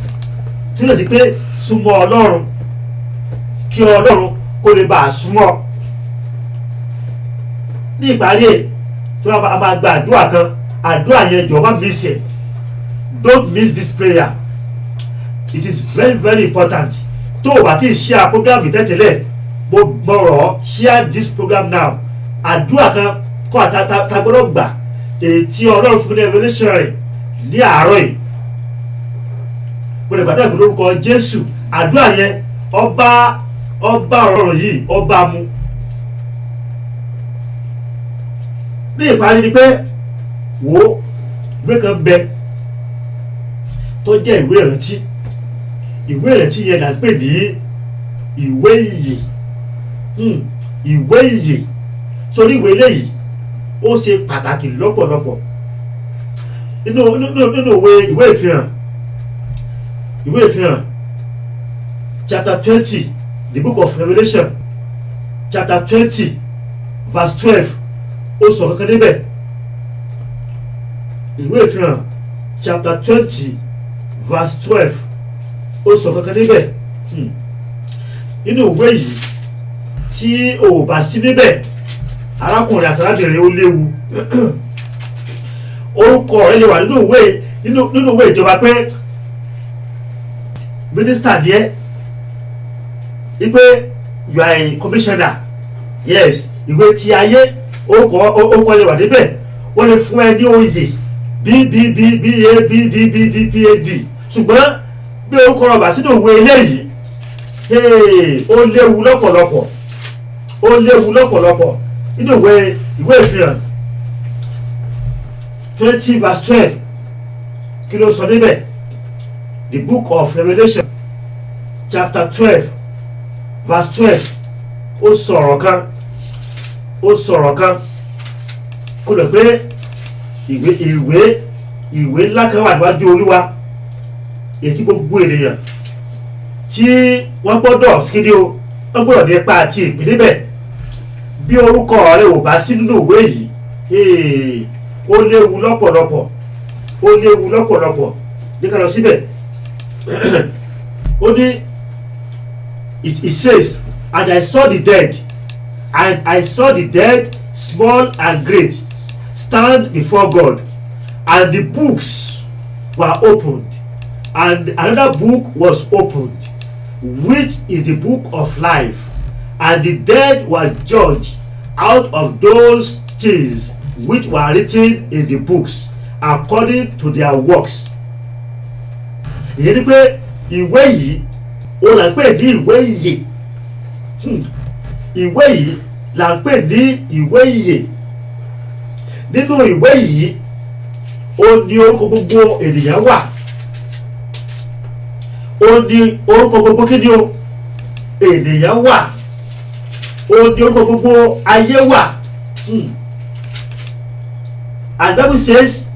Tí ó lè di pé súnmọ́ Ọlọ́run kí Ọlọ́run kó lè bá a súnmọ́. Ní ìparí tí wọ́n máa gba àdúrà kan, àdúrà yẹn jọ̀ọ́ miss it. Don't miss this prayer. It is very very important. Tó o bá ti share program ìtẹ́tẹ̀lẹ̀, mo rọ̀ share this program now. Àdúrà kan kọ́ àtàgbọ́dọ̀ gbà èyí tí Ọlọ́run fún mi ní revelation rẹ̀ ní àárọ̀ yìí. Mo lè gbàdúrà lórúkọ Jésù. Àdúrà yẹn ọba ọ̀rọ̀ yìí ọba mu. Ní ìparí ni pé wo ìwé kan bẹ tó jẹ́ ìwé ìrántí. Ìwé ìrántí yẹn là ń pè ní ìwé ìyè. Ìwé ìyè. Sórí ìwé eléyìí ó ṣe pàtàkì lọ́pọ̀lọpọ̀. Nínú ìwé ìfihàn chapter 20, the book of Revelation chapter 20 verse 12 ó sọ kankan níbẹ̀. Ìwé ìfihàn chapter 20 verse 12 ó sọ kankan níbẹ̀. Nínú ìwé yìí tí o bá sí níbẹ̀, arákùnrin àtàlábìnrin ó léwu. Orúkọ rẹ̀ lè wà nínú ìwé ìjọba pé mínísítà díẹ̀ wípé you are a commissioner. Yes, ìwé ti ayé orúkọ lè wà níbẹ̀. Wọ́n lè fún ẹ ní oyè BBB BA BD BD PhD, ṣùgbọ́n bí orúkọ rẹ̀ bá sínú ìwé eléyìí ó léwu lọ́pọ̀lọpọ̀. Ó léwu lọ́pọ̀lọpọ̀. Nínú ìwé ìfihàn 20 verse 12 kí ló sọ níbẹ̀? The book of Revelation chapter 12 verse 12 ó sọ̀rọ̀ kan kó lè pé ìwé ńlá kan wà níwájú Olúwa ètí gbogbo ènìyàn tí wọ́n gbọ́dọ̀ kíni o wọ́n gbọ́dọ̀ nípa àti ìpín níbẹ̀. Bí orúkọ rẹ ò bá sí nínú ìwé yìí ó léwu lọ́pọ̀lọpọ̀ ní ká lọ síbẹ̀. Ó ní it says, and I saw the dead small and great stand before God, and the books were opened, and another book was opened, which is the book of life, and the dead were judged out of those things which were written in the books according to their works. Ìyẹn ni pé ìwé yìí ó là ń pè ní ìwé ìyè. Ìwé yìí là ń pè ní ìwé ìyè. Nínú ìwé yìí ó ní orúkọ gbogbo ènìyàn wà. Ó ní orúkọ gbogbo kí ni o ènìyàn wà. Ó ní orúkọ gbogbo ayé wà. And Bible says,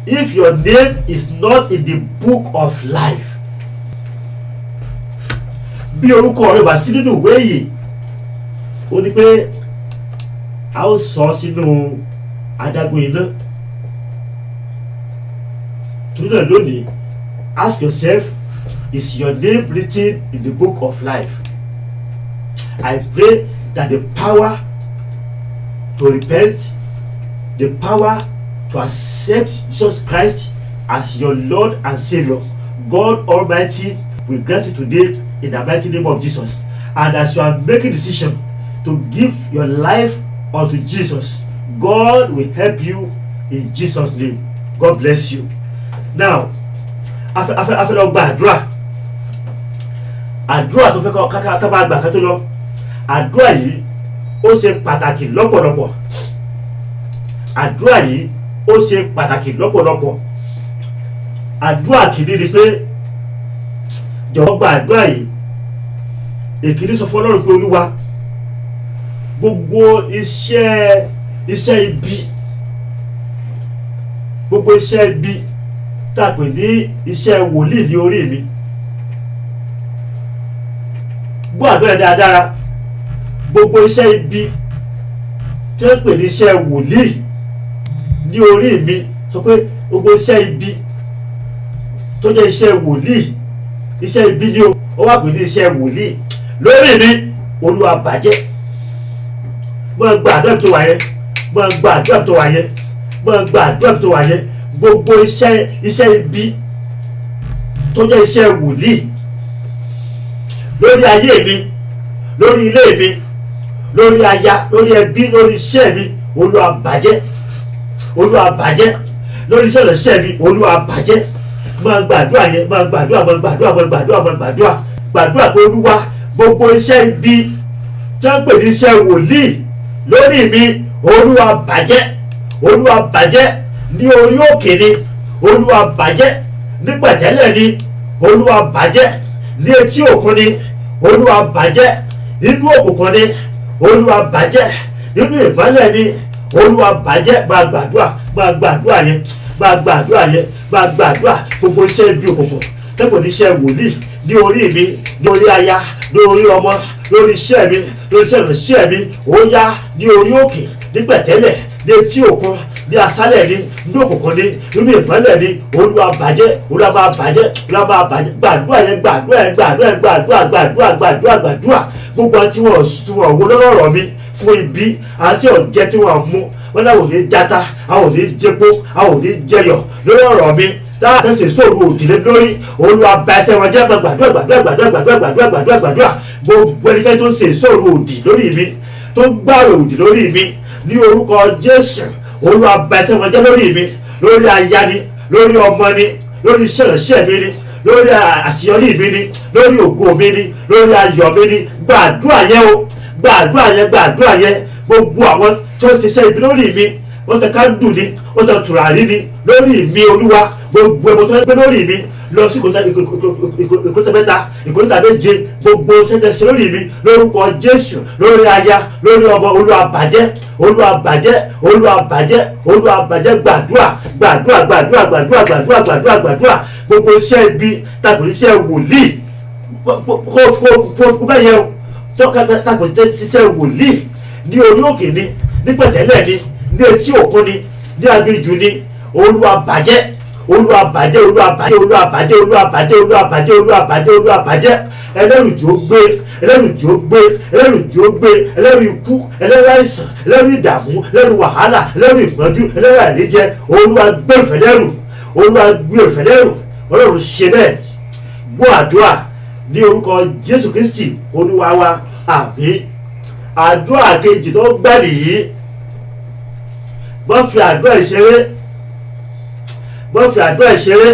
if your name is not in the book of life, bí orúkọ rẹ bá sí nínú ìwé yìí, ó ní pé a ó sọ sínú adágún iná. Torí náà lónìí, ask yourself, is your name written in the book of life? I pray that the power to repent, the power to accept Jesus Christ as your Lord and Savior, God Almighty will grant you today in the mighty name of Jesus. And as you are making decision to give your life unto Jesus, God will help you in Jesus' name. God bless you. Now, afẹ́ lọ gba àdúrà tó fẹ́ ká tá bá gbà ká tó lọ. Àdúrà yìí ó ṣe pàtàkì lọ́pọ̀lọpọ̀. Àdúrà yìí ó ṣe pàtàkì lọ́pọ̀lọpọ̀. Àdúrà kìíní ni pé jọ̀wọ́ gba àdúrà yìí. Èkìní sọ fún Ọlọ́run pé Olúwa, gbogbo iṣẹ́ ibi, gbogbo iṣẹ́ ibi tá a pè ní iṣẹ́ wòlíì ní orí mi. Gbọ́ àdúrà dáadáa. Gbogbo iṣẹ́ ibi tí wọ́n pè ní iṣẹ́ wòlíì ní orí mi, sọ pé gbogbo iṣẹ́ ibi tó jẹ́ iṣẹ́ wòlíì, iṣẹ́ ibi ni ó wà pè ní iṣẹ́ wòlíì lórí mi, Olúwa bàjẹ́. Mo gba àdúrà tó wà yẹn, mo gba àdúrà tó wà yẹn, mo gba àdúrà tó wà yẹn. Gbogbo iṣẹ́ ibi tó jẹ́ iṣẹ́ wòlíì lórí ayé mi, lórí ilé mi, lórí aya, lórí ẹbí, lórí iṣẹ́ mi, Olúwa bàjẹ́. Olúwa bàjẹ́. Lórí iṣẹ́ ìránṣẹ́ mi, Olúwa bàjẹ́. Máa gbàdúrà yẹn, máa gbàdúrà pé Olúwa, gbogbo iṣẹ́ ibi tí wọ́n pè ní iṣẹ́ wòlíì lórí mi, Olúwa bàjẹ́. Olúwa bàjẹ́. Ní orí òkè ni, Olúwa bàjẹ́. Ní pẹ̀tẹ́lẹ̀ ni, Olúwa bàjẹ́. Ní etí òkun ni, Olúwa bàjẹ́. Nínú òkùnkùn ni, Olúwa bàjẹ́. Nínú ìmọ́lẹ̀ ni, Olúwa bàjẹ́. Máa gbàdúrà yẹn, gbogbo iṣẹ́ ibi òkùnkùn tẹ́kọ̀ọ́ ní iṣẹ́ wòlíì ní orí mi, ní orí aya, ní orí ọmọ, lórí iṣẹ́ mi, lórí iṣẹ́ ìránṣẹ́ mi, ó yá ní orí òkè, ní pẹ̀tẹ́lẹ̀, ní etí òkun, ní aṣálẹ̀ ni, ní òkùnkùn ni, nínú ìmọ́lẹ̀ ni, Olúwa bàjẹ́. Olúwa máa bàjẹ́. Olúwa máa bàjẹ́. Gbàdúrà. Gbogbo àti wọn wo lọ́rọ̀ mi fún ibi àti ọ̀jẹ̀ tí wọ́n mú. Wọ́n náà ò ní jata, àwọn ò ní jẹpo, àwọn ò ní jẹyọ̀ lórí ọ̀rọ̀ mi. Táwọn àtẹ̀sẹ̀ sọ̀rọ̀ òdìlé lórí, Olúwa bà ẹsẹ̀ wọn jẹ́. Gbàdúrà. Gbogbo ẹnikẹ́ni tó ń ṣe sọ̀rọ̀ òdì lórí mi, tó ń gbàrò òdì lórí mi, ní orúkọ Jésù, Olúwa bà ẹsẹ̀ wọn jẹ́ lórí mi, lórí aya ni, lórí ọmọ ni, lórí iṣẹ́ ìránṣẹ́ mi ni, lórí àṣeyọrí mi ni, lórí ògo mi ni, lórí ayọ̀ mi ni. Gbàdúrà yẹn. Gbogbo àwọn tó ń ṣiṣẹ́ ibi lórí mi, ó tẹ kándù ni, ó tẹ tùràrí ni lórí mi Olúwa. Gbogbo ẹbọ tó fẹ́ gbé lórí mi lọ sí ìkòríta mẹ́ta, ìkòríta méje, gbogbo sẹ́tẹ̀sẹ̀ lórí mi lórúkọ Jésù, lórí aya, lórí ọmọ, Olúwa bàjẹ́, Olúwa bàjẹ́, Olúwa bàjẹ́, Olúwa bàjẹ́. Gbàdúrà gbàdúrà gbàdúrà gbàdúrà gbàdúrà gbàdúrà gbàdúrà. Gbogbo iṣẹ́ ibi tàbí iṣẹ́ wòlíì kó bẹ́ẹ̀ yẹ o, tàbí iṣẹ́ wòlíì ní orí òkè ni, ní pẹ̀tẹ́lẹ̀ ni, ní etí òkun ni, ní aginjù ni, Olúwa bàjẹ́, Olúwa bàjẹ́, Olúwa bàjẹ́, Olúwa bàjẹ́, Olúwa bàjẹ́, Olúwa bàjẹ́, Olúwa bàjẹ́, Olúwa bàjẹ́. Ẹlẹ́rù tí ó gbé, ẹlẹ́rù tí ó gbé, ẹlẹ́rù tí ó gbé, ẹlẹ́rù ikú, ẹlẹ́rù àìsàn, ẹlẹ́rù ìdààmú, ẹlẹ́rù wàhálà, ẹlẹ́rù ìpọ́njú, ẹlẹ́rù àìríjẹ, Olúwa gbé ìfẹ́lẹ́rù, Olúwa gbé ìfẹ́lẹ́rù. Ọlọ́run ṣe bẹ́ẹ̀. Gbọ́ àdúrà ní orúkọ Jésù Kristi Olúwa wa, àmín. Àdúrà kejì tó gbà nìyí. Má fi àdúrà ìṣeré, má fi àdúrà ìṣeré.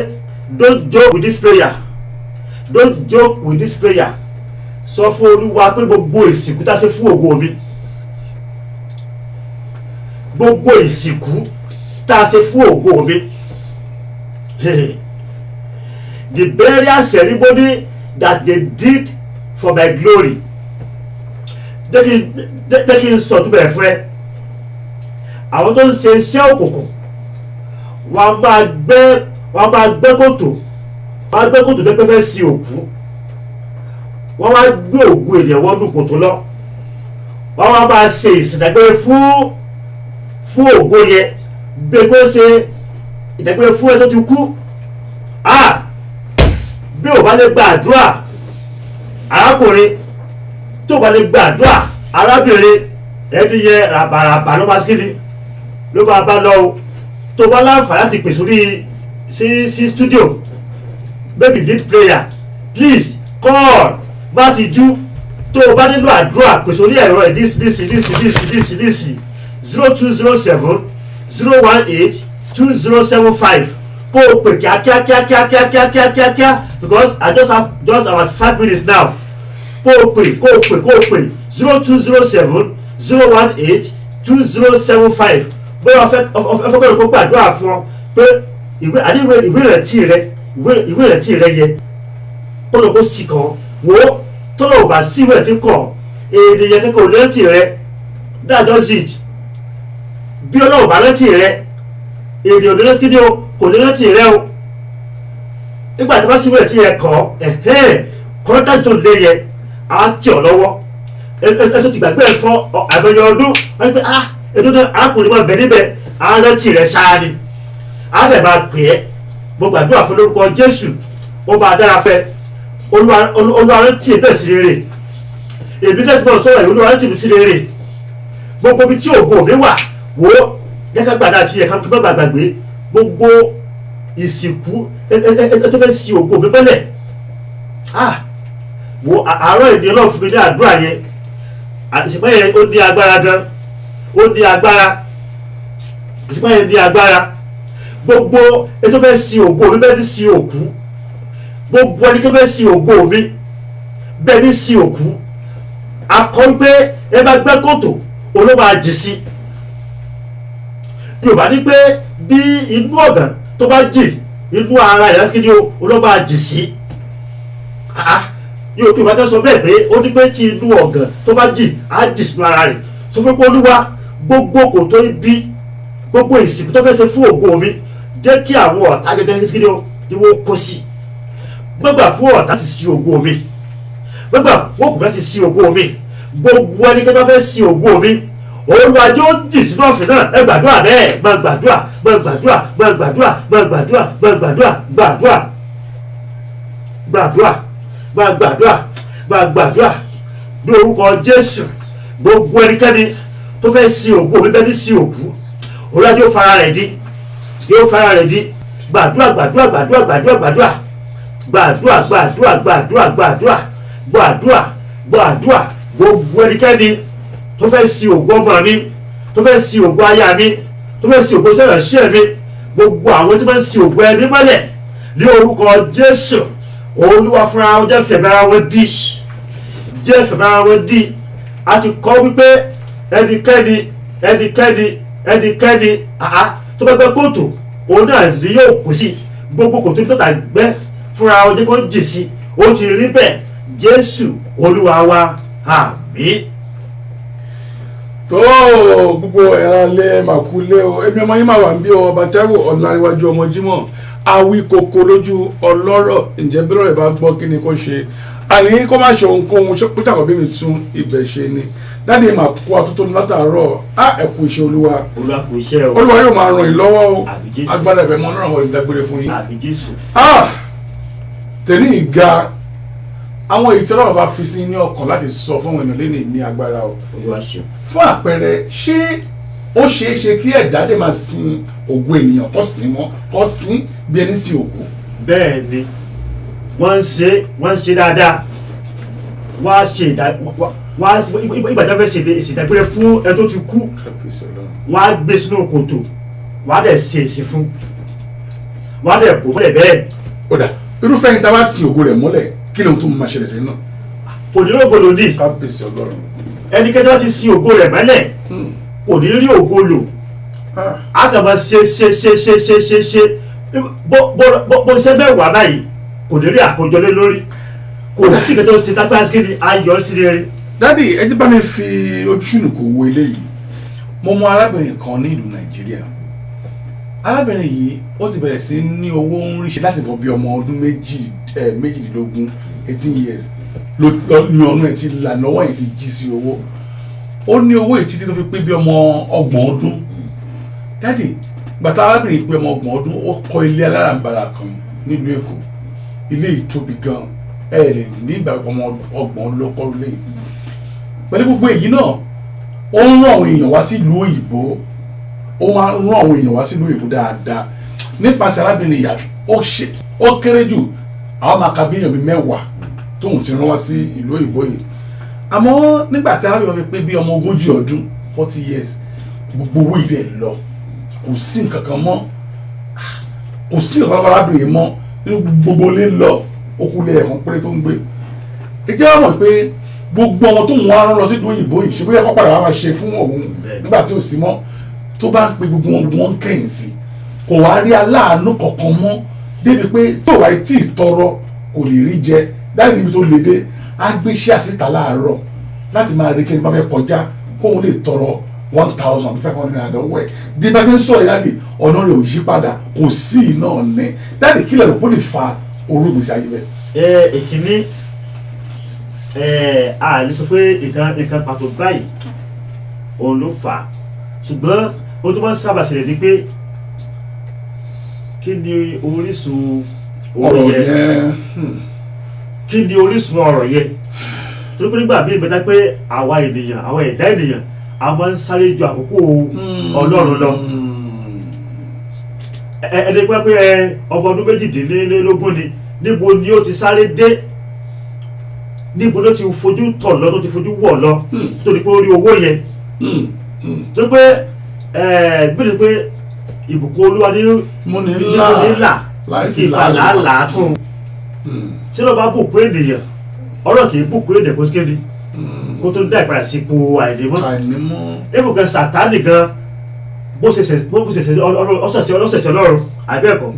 Don't joke with this prayer, don't joke with this prayer. Sọ fún Olúwa pé gbogbo ìsìnkú tá a ṣe fún ògo mi, gbogbo ìsìnkú tá a ṣe fún ògo mi, the burial ceremony that they did for my glory, jẹ́ kí n sọ tó bẹ̀rẹ̀ fún ẹ. Àwọn tó ń ṣe iṣẹ́ òkùnkùn wọ́n máa gbẹ́ kòtò, wọ́n á gbẹ́ kòtò tó fẹ́ sí òkú, wọ́n wá gbé ògo ènìyàn wọnú kòtò lọ, wọ́n wá máa ṣe ìsìndágbére fún ògo yẹn bí kò ṣe ìdágbére fún ẹ tó ti kú. Bí ò bá lè gba àdúrà arákùnrin, tó ò bá lè gba àdúrà arábìnrin, ẹni yẹn ràbàràbà ló máa ṣíkìdí ló máa bá lọ o. Tó bá láǹfààní láti pè sórí sí studio, maybe need prayer, please call. Bá ti jú, tó o bá nílò àdúrà pè sórí ẹ̀rọ ẹ̀ díìsì 0207 018 2075. Kó o pè kíákíá because I just have about 5 minutes now. Kó o pè 0207 018 2075. Bóyá ọ̀fẹ́ kó gbàdúrà fún ọ pé ìwé ìrètí rẹ yẹ kó lọ kó sì kàn wò. Tọ́lọ̀ ò bá sí ìwé ìrètí kàn, èdè yẹn kẹ́kọ̀ọ́ lẹ́tì rẹ, that does it. Bí Ọlọ́run bá lẹ́tì rẹ, èdè ò lẹ́tì kí ni o, kò lẹ́tì rẹ o. Nígbà tí wọ́n sí ìwé ìrètí rẹ kàn, kọ́ńtàsì tó lé yẹ á tì ọ́ lọ́wọ́. Ẹ tó ti gbàgbé ẹ̀ fún àbẹ̀yẹ ọdún, wọ́n ní pé ètò náà arákùnrin máa bẹ níbẹ̀, àárẹ̀tì rẹ̀ ṣáá ni, àárẹ̀ máa pè é. Mo gbàdúrà fún lórúkọ Jésù, ó máa dára fẹ́. Olúwa rántí bẹ́ẹ̀ sí rere. Èmi tẹ́tí bọ́ sọ̀rọ̀ yìí, Olúwa rántí mi sí rere. Gbogbo ibi tí ògo mi wà, wò ó yẹ́ká gbàdá àti ẹ̀ka tó bá gbàgbé gbogbo ìsìnkú tó fẹ́ sí ògo mi mọ́lẹ̀. Wo àárọ̀ èdè Ọlọ́run fún mi ní àdúrà yẹn, ìsìnkú yẹn ó ní agbára gan, ó ní agbára, ìsìnkú yẹn ní agbára. Gbogbo ètò fẹ́ sí ògo mi bẹ́ẹ̀ ní sí òkú, gbogbo ẹni tó fẹ́ sí ògo mi bẹ́ẹ̀ ní sí òkú. Akọ́ pé ẹ bá gbẹ́ kòtò olóma jì sí. Yorùbá ní pé bí inú ọ̀gàn tó bá jì, inú ara ẹ̀ lásìkò ní olóma jì sí. Yorùbá tó sọ bẹ́ẹ̀ pé ó ní pé tí inú ọ̀gàn tó bá jì á jì sínú ara rẹ̀. Sọ fún pé Olúwa gbogbo kòtò ibi, gbogbo ìsìnkú tó fẹ́ ṣe fún ògo mi, jẹ́ kí àwọn ọ̀tá gẹ́gẹ́ sí kí ni wọ́n kó sí. Gbọ́gbà fún ọ̀tá ti sí ògo mi, gbọ́gbà wọ́n kò fẹ́ ti sí ògo mi. Gbogbo ẹnikẹ́ni tó fẹ́ sí ògo mi, Olúwa jọ̀ọ́ jì sínú ọ̀fìn náà. Ẹ gbàdúrà bẹ́ẹ̀, gbàdúrà ní orúkọ Jésù. Gbogbo ẹnikẹ́ni tó fẹ́ sí ògo mi bẹ́ẹ̀ ní sí òkú, Olúwa jọ̀ọ́ fara rẹ̀ di, gbàdúrà. Gbogbo ẹnikẹ́ni tó fẹ́ sí ògo ọmọ mi, tó fẹ́ sí ògo aya mi, tó fẹ́ sí ògo sẹ́rẹ̀ṣẹ́ mi, gbogbo àwọn tó fẹ́ sí ògo ẹni mọ́lẹ̀ ní orúkọ Jésù, Olúwa fúnra wọn jẹ́ fẹ̀mí ara wọn dì. A ti kọ́ wípé ẹnikẹ́ni ẹnikẹ́ni tó bá gbẹ́ kòtò òun náà ni yóò kù sí gbogbo kòtò tó tà gbẹ́ fúnra ọjọ́ kó jì sí ó ti rí bẹ́ẹ̀ Jésù Olúwa wa àmín. tó gbogbo ẹran lẹ màkúlẹ o èmi ọmọ yín máa wà níbí ọba Táíwò Ọláníwájú ọmọ Jímọ̀ awi koko lójú ọlọ́rọ̀ ǹjẹ́ bí lọ́rọ̀ bá gbọ́ kí ni kò ṣe àní kó má ṣe ohunkóhun kó ṣàkóso bí mi tún ibẹ̀ ṣe ni dáàdi máa kó àtúntò látàárọ̀ ẹ kú iṣẹ́ Olúwa Olúwa yóò máa ràn yín lọ́wọ́ o agbára ẹ̀fẹ̀ mọ́ lọ́rọ̀ ìdágbére fún yín tẹ̀lé ìga àwọn èyí tí Ọlọ́run bá fi sí ní ọkàn láti sọ fún àwọn ènìyàn lẹ́nu ní agbára o fún àpẹẹrẹ ṣé ó ṣeé ṣe kí ẹ̀dá lè máa sin ògo ènìyàn kó sin bí ẹni sin òkú. bẹ́ẹ̀ ni wọ́n ń ṣe dáadáa wọ́n á ṣe ìgbà tí wọ́n fẹ́ ṣe ìdágbére fún ẹni tó ti kú wọ́n á gbé sínú kòtò wọ́n á dẹ̀ ṣe èsì fún wọ́n á dẹ̀ bò mọ́lẹ̀ bẹ́ẹ̀. ó dà irúfẹ́ yìí tá a bá sin ògo rẹ̀ mọ́lẹ̀ kí ló ń tún máa ṣẹlẹ̀ sẹ́yìn náà. kò ní lógo lò ní. kábíyèsí Ọlọ́run. ẹnikẹ́ni wọ́n ti sin ògo rẹ̀ mọ́lẹ̀ kò ní rí ògo lò. a kàn máa ṣe bó ṣe mẹ́wàá báyìí kò ní rí àkójọ lé lórí kò sí ìkẹtọ́ ṣe tápá síkìdí ayọ̀ sí rere. dádì ẹ jẹ́ bá mi fi ojú ṣùnùkù wo eléyìí mo mọ arábìnrin kan ní ìlú Nàìjíríà arábìnrin yìí ó ti bẹ̀rẹ̀ sí ní owó ń ríṣẹ́ láti bọ̀ bí ọmọ ọdún méjìdínlógún 18 years ló ní ọ̀nà ẹ̀ ti là lọ́wọ́ ẹ̀ ti jí sí owó ó ní owó ìtítí tó fi pé bí ọmọ 30 ọdún dáàdì gbàtà arábìnrin pé ọmọ 30 ọdún ó kọ́ ilé alárànbarà kan nílùú Èkó ilé ìtóbi gan ẹ lè ní ìgbà ọmọ 30 ọdún ló kọ́ ilé pẹ̀lú gbogbo èyí náà ó ń rán àwọn èèyàn wá sí ìlú òyìnbó ó máa ń rán àwọn èèyàn wá sílùú èbó dáadáa nípasẹ̀ arábìnrin ìyá ó kéré jù àwọn máa ka bí èèyàn bíi 10 tóun ti rán wá sí ìlú òyìnbó yìí àmọ́ nígbà tí arábìnrin fi pé bí ọmọ 40 ọdún 40 years gbogbo owó ilé lọ kò sí nǹkan kan mọ́ kò sí nǹkan kan arábìnrin mọ́ nínú gbogbo ilé lọ okùnlé ẹ̀kan péré tó ń gbé ẹ jẹ́ wọ́n mọ̀ pé gbogbo ọmọ tóun wá rán lọ sí ìlú òyìnbó yìí ṣe bóyá kọ́ padà wá máa ṣe fún òun nígbà tí ò sí mọ́ tó bá ń pe gbogbo wọn kẹ́yìn sí kò wá rí aláàánú kankan mọ́ débi pé tí ò wáyé tí ì tọrọ kò lè rí jẹ dáì níbi tó le dé á gbé iṣẹ́ àsìta láàárọ̀ láti máa retí ẹni bá fẹ́ kọjá kóun lè tọrọ 1,500 naira lọ́wọ́ ẹ̀ bí bá ti ń sọ̀rọ̀ dáàdì ọ̀nà rẹ̀ ò yí padà kò sí iná ọ̀nẹ́ dáàdì kílẹ̀ ló kó lè fa orúgbèsè ayé bẹ́ẹ̀. ìkíní a lè sọ pé nǹkan pàtó báyìí òun ló fà á ṣùgbọ́n ó tó máa ń sábà ṣẹlẹ̀ ni pé kí ni orísun ọ̀rọ̀ yẹn kí ni orísun ọ̀rọ̀ yẹn tó pé nígbà bí ìgbẹ́ta pé àwa ẹ̀dá ènìyàn a máa ń sáré ju àkókò Ọlọ́run lọ ẹni pé ọmọ ọdún 18 ni níbo ni ó ti sáré dé níbo ló ti fojú tọ̀ lọ tó ti fojú wọ̀ lọ tó di pé ó rí owó yẹn tó pé gbọ́dọ̀ pé ìbùkún Olúwa ní nílà tí kì í fa làálàá kún tí ló bá bùkún ènìyàn ọ̀rọ̀ kì í bùkún ènìyàn kó kéde kó tó dá ìpadà sípò àìnímọ́ èèfù kan Sátánì gan bó ṣe ọlọ́sẹ̀sẹ̀ Ọlọ́run àbẹ́ẹ̀kọ́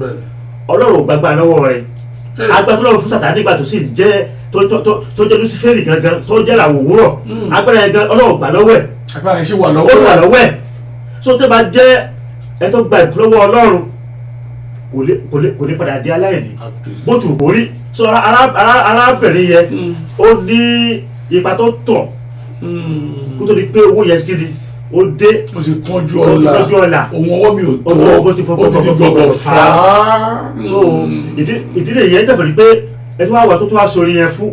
Ọlọ́run ò gbàgbà lọ́wọ́ rẹ̀ agbára tó lọ́wọ́ fún Sátánì nígbà tó sì jẹ́ tó jẹ́ Lúsífẹ́rì gangan tó jẹ́ làwọ̀ òwúrọ̀ agbára yẹn gan Ọlọ́run gbà lọ́wọ́ ẹ̀ agbára yẹn ṣì wà lọ́wọ́ ẹ̀ so tó bá jẹ́ ẹ tó gba ìpolówó Ọlọ́run kò lè padà di aláìní bó tù kó rí so arábìnrin yẹn ó ní ipa tó tọ̀ kó tó di pé owó yẹn síkìdí ó dé ó ti kánjú ọ̀la òun ọwọ́ mi ò tó ó ti fi gbọ̀gbọ̀ fà á so ìdílé yẹn tẹ̀fẹ̀ rí pé ẹ tó wá wà tó wá sórí yẹn fún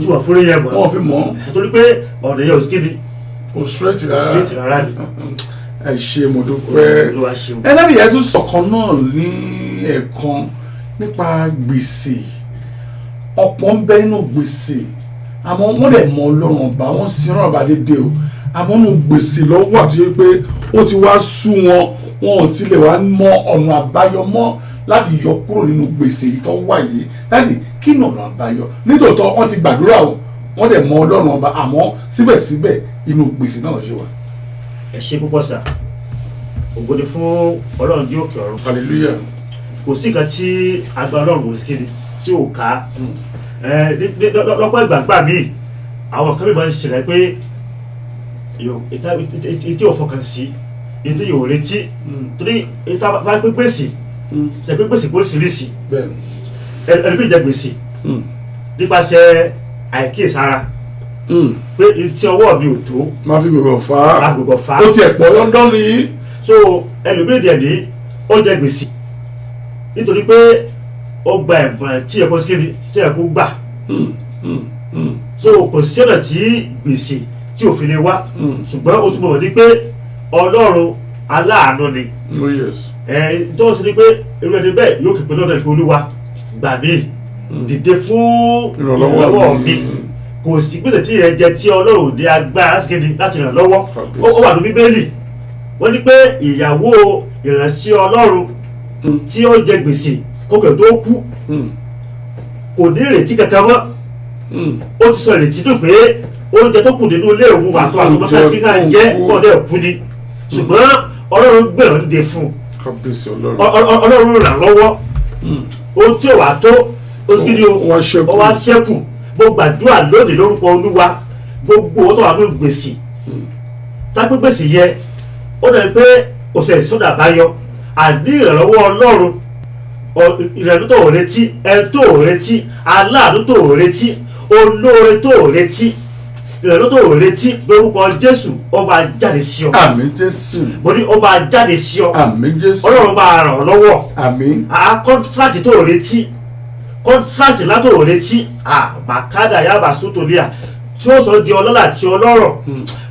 tí wọ́n fúnrí yẹn mọ̀ wọ́n fi mọ̀ nítorí pé ọ̀nà yẹn ò síkìdí kò straight rárá ni. ẹ ṣe mo dúpẹ́ ẹlẹ́rìí ẹ̀ tún sọ̀kan náà ní ẹ̀ẹ̀kan nípa gbèsè ọ̀pọ̀ ń bẹ nínú gbèsè àmọ́ wọ́n dẹ̀ mọ Ọlọ́run ọba wọ́n sì rán ọba dédé o àmọ́ nínú gbèsè lọ́wọ́ àti pé ó ti wá sú wọn ò tilẹ̀ wá mọ ọ̀nà àbáyọ mọ́ láti yọ kúrò nínú gbèsè ìtọ́ wà yìí láti kí ni ọ̀nà àbáyọ nítòótọ́ wọ́n ti gbàdúrà o wọ́n dẹ̀ mọ Ọlọ́run ọba àmọ́ síbẹ̀síbẹ̀ inú gbèsè náà ṣe wà. ẹ ṣe púpọ̀ sà ògo ni fún Ọlọ́run ní òkè ọ̀run. hallelujah. Kò sí nǹkan tí agbára Ọlọ́run kò sí kéde tí ò ká. Lọ́pọ̀ ìgbàgbà míì àwọn kan máa ń ṣẹlẹ̀ pé ètí ò fọkàn sí ètí yóò retí torí ìta bá pé gbèsè ṣe pé gbèsè póríṣiríṣi ẹni bí jẹ gbèsè nípasẹ̀ àìkíyèsára pé tí ọwọ́ mi ò tó máa fi gbogbo fà á ó ó tiẹ̀ pọ̀ London yìí. so ẹlòmíì dẹ̀ ní ó jẹ gbèsè nítorí pé ó gba ẹ̀bùn tí ẹ kó síkéde tí ẹ kó gbà so kò sí ọ̀nà tí gbèsè tí ò fi lè wá ṣùgbọ́n ó tún mọ̀ ní pé Ọlọ́run aláàánú ni tó sì ní pé irú ẹni bẹ́ẹ̀ yóò képe lọ́dọ̀ ìpè Olúwa gbà mí dìde fún ìrànlọ́wọ́ mi kò sí gbèsè tí ẹ jẹ tí Ọlọ́run ní agbára láti ràn lọ́wọ́ ó wà ní Bíbélì wọ́n ní pé ìyàwó ìránṣẹ́ Ọlọ́run tí ó jẹ gbèsè kókè tó kú kò ní ìrètí kankan mọ́ ó ti sọ ìrètí dùn pé oúnjẹ tó kù nínú ilé òun àtọ́ àtọ́mọ́sásí náà jẹ́ fọ́ọ̀dẹ́ kú ni ṣùgbọ́n Ọlọ́run gbèrò ń de fún Ọlọ́run ràn lọ́wọ́ ohun tí ò wá tó ó sì kí ó wá ṣẹ́kù mo gbàdúrà lónìí lórúkọ Olúwa gbogbo owó tó wà ní gbèsè tápé gbèsè yẹ ó dẹ̀ pé kò sẹ̀ sọ́dọ̀ àbáyọ àní ìrànlọ́wọ́ Ọlọ́run ìrànlọ́wọ́ tó ò retí ẹni tó ò retí aláàánú tó ò retí olóore tó ò retí ìrànlọ́wọ́ tó ò retí lórúkọ Jésù ó máa jáde sí ọ. àmín Jésù. mo ní ó máa jáde sí ọ. àmín Jésù. Ọlọ́run máa ràn ọ́ lọ́wọ́. àmín. kọ́ńtíráàtì tó ò retí kọ́ńtíráàtì látò ò retí bàkádà yaba sótòlíà tí ó sọ di ọlọ́lá àti ọlọ́rọ̀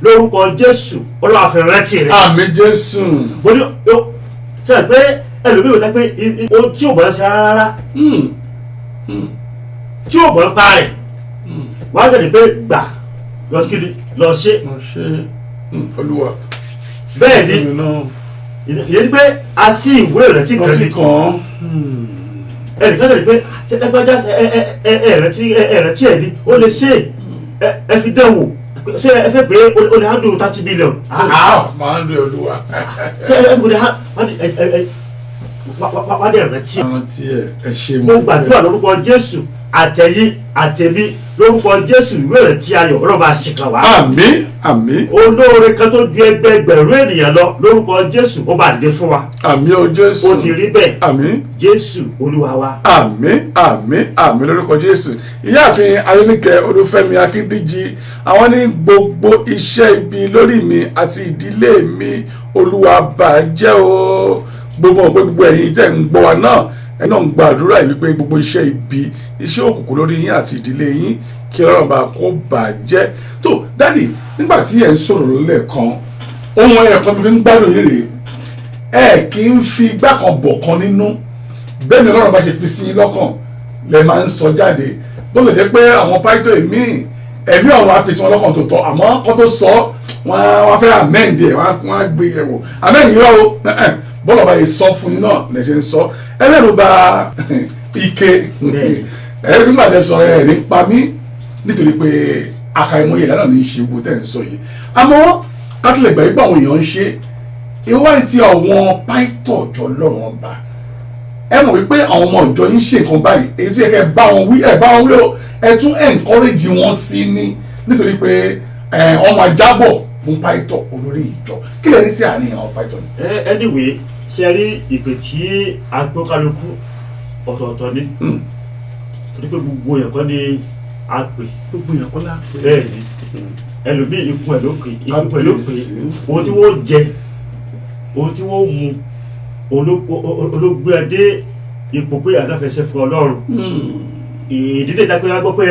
lórúkọ Jésù Ọlọ́run á fi rántí rẹ. àmín Jésù. mo ní sọ pé ẹlòmíì wọ́n pé ohun tí ò bọ̀ ẹ́ ṣe rárá tí ò bọ̀ ẹ́ pa rẹ̀ wọ́n á tẹ̀lé pé gbà lọ sí lọ ṣe. Olúwa. bẹ́ẹ̀ ni ìyẹn pé a sí ìwé ìrántí kan ní ẹnìkan tẹ̀lé pé ẹgbẹ́jà ẹ̀rántí ẹ̀ ní ó lè ṣe ẹ fi dẹ́wò ṣé ẹ fẹ́ pé o lè handle 30 million. máa ń rí Olúwa. ṣé ẹ fi wá dẹ̀ rántí ẹ̀. mo gbàdúrà lórúkọ Jésù àtẹ̀yìn àtẹ̀mí lórúkọ Jésù ìwé ìrántí ayọ̀ Ọlọ́run máa ṣìkà wá. àmín àmín. olóore kan tó ju ẹgbẹgbẹ̀rún ènìyàn lọ lórúkọ Jésù ó máa dìde fún wa. àmín o Jésù. ó ti rí bẹ́ẹ̀. àmín. Jésù Olúwa wa. àmín àmín àmín lórúkọ Jésù. ìyáàfin Ayọ̀níkẹ́ Olúfẹ́mi Akíndíjì àwọn ní gbogbo iṣẹ́ ibi lórí mi àti ìdílé mi Olúwa bàjẹ́ o gbogbo ẹ̀yin tẹ́ ń gbọ́ wa náà ẹ náà ń gbàdúrà yìí wípé gbogbo iṣẹ́ ibi iṣẹ́ òkùnkùn lórí yín àti ìdílé yín kí Ọlọ́run bá kó bàjẹ́. tó dádì nígbà tí ẹ̀ ń sọ̀rọ̀ lẹ́ẹ̀kan ohun ẹ̀kan tó fi ń gbádùn yín rèé ẹ kì í fi igbá kan bọ̀ kan nínú bẹ́ẹ̀ ni Ọlọ́run bá ṣe fi sí yín lọ́kàn lẹ máa ń sọ jáde bó lè jẹ́ pé àwọn pàìtọ́ ẹ̀mí ọ̀run á fi sí wọn lọ́kàn tó tọ́ àmọ́ kó tó sọ wọ́n fẹ́ amẹ́ǹdì ẹ̀ wọ́n á gbé yẹ̀wò amẹ́ǹdì yọ̀ o bọ́lá ọba yìí sọ fún yín náà lẹ́sẹ̀ ń sọ ẹlẹ́rù bá ike ẹ̀rí tí màdé sọ ẹ̀ ní pa mí nítorí pé àkàìmọye ìlànà ní í ṣe gbogbo tẹ̀ ń sọ yìí àmọ́ kátìlẹ̀ gbà yìí bá àwọn èèyàn ń ṣe ìwádìí tí àwọn pàìtọ́ ọjọ́ lọ́rùn ọba ẹ mọ̀ wípé àwọn ọmọ ìjọ yín ṣe nǹkan báyìí èyí tí ẹ kẹ́ bá wọn wí o ẹ tún encourage wọn sí ní nítorí pé ọmọ ajábọ̀ fún pàìtọ́ olórí ìjọ kí lè rí sí àárín àwọn pàìtọ́ ni. anyway ṣe rí ìpè tí a gbọ́ kálukú ọ̀tọ̀ọ̀tọ̀ ni torí pé gbogbo èèyàn kọ́ ni a pè. gbogbo èèyàn kọ́ la pè. bẹ́ẹ̀ ni ẹlòmíì ikú ẹ̀ ló pè ohun tí wọ́n jẹ ohun tí wọ́n mu olóògbé adé ipò pé àdáfẹsẹ̀ fún Ọlọ́run ìdílé ìdápẹ́ wá gbọ́ pé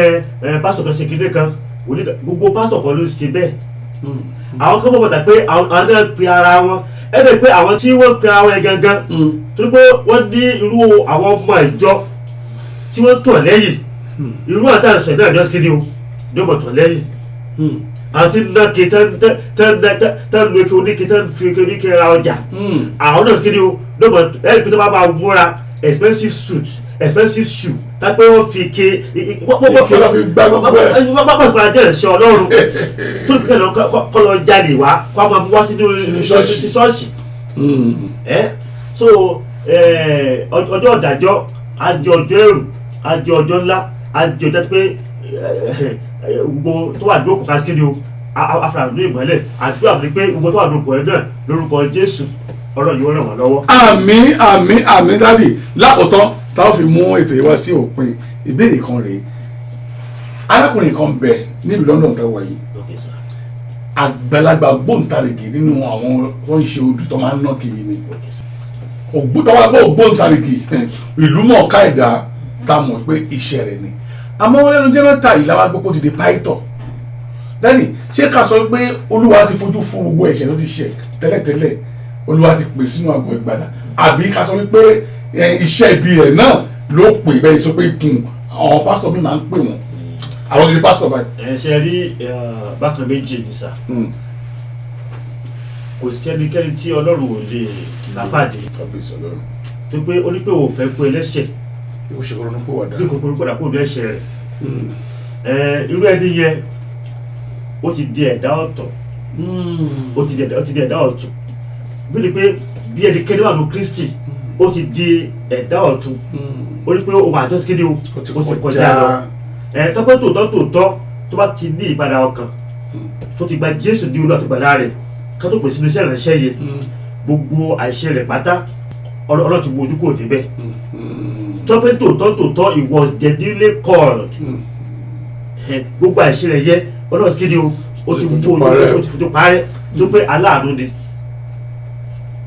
pásítọ̀ kan ṣe kéde kan gbogbo pásítọ̀ kan ló ṣe bẹ́ẹ̀ àwọn kan bọ̀ pé àwọn náà pe ara wọn ẹ̀rọ pé àwọn tí wọ́n pe ara wọn gangan torí pé wọ́n ní irú àwọn ọmọ ìjọ tí wọ́n tọ̀ lẹ́yìn irú àtàǹsọ̀ náà jọ́sí kéde o ní ọmọ tọ̀ lẹ́yìn àti nàkè tán lu eke oníke tán fi eke oníke ra ọjà àwọn náà kéde o ní ọmọ ẹ̀rọ pé tó bá máa múra expensive suit expensive shoe tápẹ́ wọ́n fi ike lọ́ fi gbá gbogbo ẹ̀ wọ́n bá sọ̀rọ̀ ajẹ́ ìṣẹ́ Ọlọ́run tó ní kọ́ lọ jáde wá kó a máa wá sínú ṣọ́ọ̀ṣì so ọjọ́ ìdájọ́ ajọ ọjọ́ ẹ̀rù ajọ ọjọ́ ńlá ajọ ọjọ́ pé gbogbo tó wà ní òkú kásíkéde o afra ní ìmọ́lẹ̀ àdúrà fún mi pé gbogbo tó wà ní òkú ẹ̀ náà lórúkọ Jésù ọ̀rọ̀ yìí ó ràn wọ́n lọ́wọ́. àmín àmín àmín dádì lákòótán táwọn fi mú ètò yìí wá sí òpin ìbéèrè kan rèé arákùnrin kan bẹ níbi London tó wà yìí àgbàlagbà gbóǹtarìgì nínú àwọn tó ń ṣe ojú tó máa ń ná kiri ni ògbóǹtarìgì ògbóǹtarìgì ìlú mọ̀ọ́ká ẹ̀dá tá a mọ̀ pé iṣẹ́ rẹ̀ ni àmọ́ lẹ́nu jẹ́ mẹ́ta yìí láwa gbọ́ pé ó ti di pàìtọ̀ dẹ́nì ṣé ká sọ pé olúwa ti fojú fún gbogbo ẹ̀ṣẹ̀ ló ti ṣe tẹ́lẹ̀tẹ́lẹ̀ olúwa ti pè sínú àgọ́ ìgbàlà àbí ká sọ pé iṣẹ́ ibi rẹ̀ náà ló pè bẹ́ẹ̀ sọ pé ikùn àwọn pásítọ̀ mi máa ń pè wọ́n àwọn ti di pásítọ̀ báyìí. ẹ ṣe rí bákan méjì ní sá kò sí ẹnikẹ́ni tí ọlọ́run ò lè lápàdé tó pé ó ní pé òun fẹ́ pé ẹlẹ́ṣẹ̀ bí kòkòrò padà kó lọ ẹ̀ṣẹ̀ rẹ̀ irú ẹni yẹn ó ti di ẹ̀dá ọ̀tọ̀ ó ti di ẹ̀dá ọ̀tún bí ni pé bí ẹnikẹ́ni wà ní Kristi ó ti di ẹ̀dá ọ̀tún ó ní pé òun àjọsí kéde ó ti kọjá lọ tọ́pẹ́ tòótọ́ tó bá ti ní ìpadà ọkàn tó ti gba Jésù ní olú àtúgbàlá rẹ̀ ká tó pèsè iṣẹ́ ìránṣẹ́ yẹn gbogbo àìṣe rẹ̀ pátá Ọlọ́run ti wo ojú kò débẹ̀ tọ́pẹ́ tòótọ́ he was genuinely called gbogbo àìṣe rẹ̀ yẹ Ọlọ́run kéde ó ti fojú parẹ́ tó pé aláàánú ni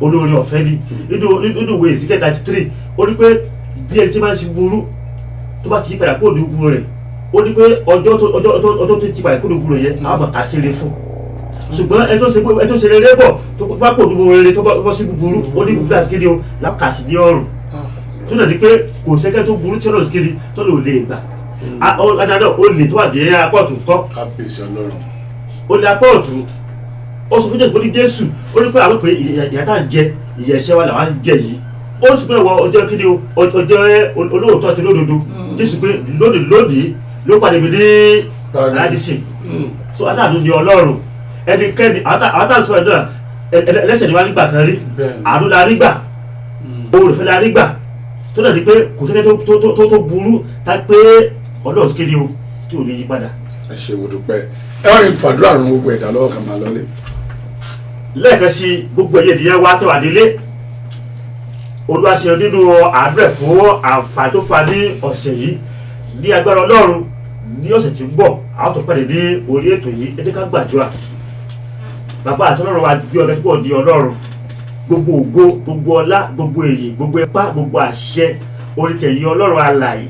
olórí ọ̀fẹ́ ni nínú ìwé Ezekiel 33 ó ní pé bí ẹni tí máa ń ṣe burú tó bá ti yí padà kó ní ogun rẹ̀ ó ní pé ọjọ́ tó ti padà kó ní ogun rẹ̀ yẹn àwọn àṣẹ rẹ̀ fún ṣùgbọ́n ẹ tó ṣe rere bọ̀ tó bá kó ní ogun rere tó bá sí búburú ó ní búburú àti kéde o lákàsí ní ọrùn tó dẹ̀ ní pé kò sẹ́kẹ́ tó burú tí ọlọ́run kéde tó lè lè gbà adájọ́ ó lè tó wà dé apá ọ̀tún kọ́ ó lè apá ọ̀tún ó sọ fún Jésù ní Jésù ó ní pé àwọn pé ìyà tá à ń jẹ ìyẹ̀ṣẹ̀ wa làwọn jẹ yìí ó sì pé wọ ọjọ́ kéde ọjọ́ olóòótọ́ àti olódodo Jésù pé lónìí ló pàdé mi ní aládìsí so aláàánú ni Ọlọ́run ẹnikẹ́ni àwọn táwọn sọ ẹ̀ náà ẹlẹ́ṣẹ̀ ni wọ́n á nígbà kan rí àánú la rí gbà olùfẹ́ la rí gbà tó dàbí pé kò sẹ́kẹ́ tó burú tá pé Ọlọ́run sì kéde o tí ò ní yí padà. ẹ ṣe wo dúpẹ́ ẹ wá ní fàdúrà àrùn gbogbo ẹ̀dá lọ́wọ́ kan máa lọ́lé. lẹ́ẹ̀kan sí gbogbo ẹ̀yẹ ìdíyẹ wa tó wà nílé Olúwa ṣe nínú àádọ́rẹ̀ fún àǹfààní tó fa ní ọ̀sẹ̀ yìí ní agbára Ọlọ́run ní ọ̀sẹ̀ tí ń bọ̀ àwọn tó pàdé ní orí ètò yìí ẹ jẹ́ ká gbàdúrà bàbá àti Ọlọ́run wa gbé ọ̀gá tó pọ̀ ní Ọlọ́run gbogbo ògo gbogbo ọlá gbogbo èyí gbogbo ipá gbogbo àṣẹ onítẹ̀yìn Ọlọ́run alààyè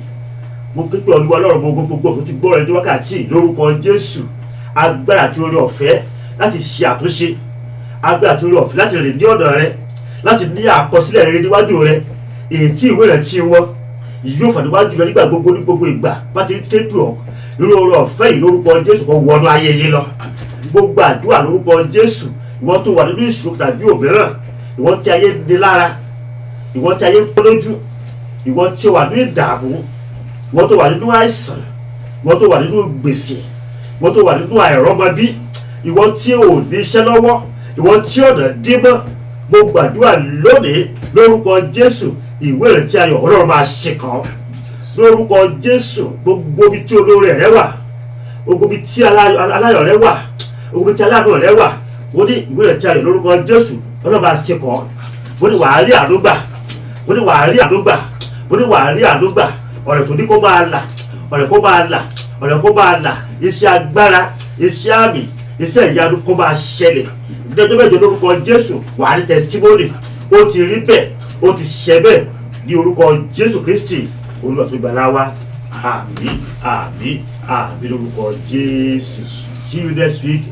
mo képe Olúwa Ọlọ́run gbogbo tó ti gbọ́ rẹ ní wákàtí lórúkọ Jésù agbára àti oore ọ̀fẹ́ láti ṣe àtúnṣe agbára àti oore ọ̀fẹ́ láti rìn ní ọ̀nà rẹ láti ní àkọsílẹ̀ rere níwájú rẹ èyí tí ìwé rẹ ti wọ́n yóò fà níwájú rẹ nígbà gbogbo ní gbogbo ìgbà bá ti képe ọ̀ irú oore ọ̀fẹ́ yìí lórúkọ Jésù kó wọnú ayé yín lọ gbogbo àdúrà lórúkọ Jésù ìwọ tó wà nínú ìṣòro tàbí òmíràn ìwọ tí ayé ní lára ìwọ tí ayé ń pọ́ lójú ìwọ tí wà ní ìdààmú ìwọ tó wà nínú àìsàn ìwọ tó wà nínú gbèsè ìwọ tó wà nínú àìrọ́mọbí ìwọ tí ò ní iṣẹ́ lọ́wọ́ ìwọ tí ọ̀nà dímọ́ gbogbo àdúrà lónìí lórúkọ Jésù ìwé rẹ̀ tí ayọ̀ Ọlọ́run máa ṣe kàn lórúkọ Jésù gbogbo ibi tí olóore rẹ wà gbogbo ibi tí aláyọ̀ rẹ wà gbogbo ibi tí aláàánú rẹ wà wọ́n ní ìwé rẹ̀ tí ayọ̀ lórúkọ Jésù Ọlọ́run máa ṣe kàn wọ́n ní wàá rí àdúgbà wọ́n ní wàá rí àdúgbà wọ́n ní wàá rí àdúgbà ọ̀rẹ́ tó ní kó máa là ọ̀rẹ́ kó máa là ọ̀rẹ́ kó máa là iṣẹ́ agbára iṣẹ́ àmì iṣẹ́ ìyanu kó máa ṣẹlẹ̀ ìdájọ́ mẹ́jọ lórúkọ Jésù wà ní testimony ó ti rí bẹ́ẹ̀ ó ti ṣẹ bẹ́ẹ̀ ní orúkọ Jésù Kristi Olúwa tó gbàlà wa àmín àmín àmín lórúkọ Jésù. See you next week.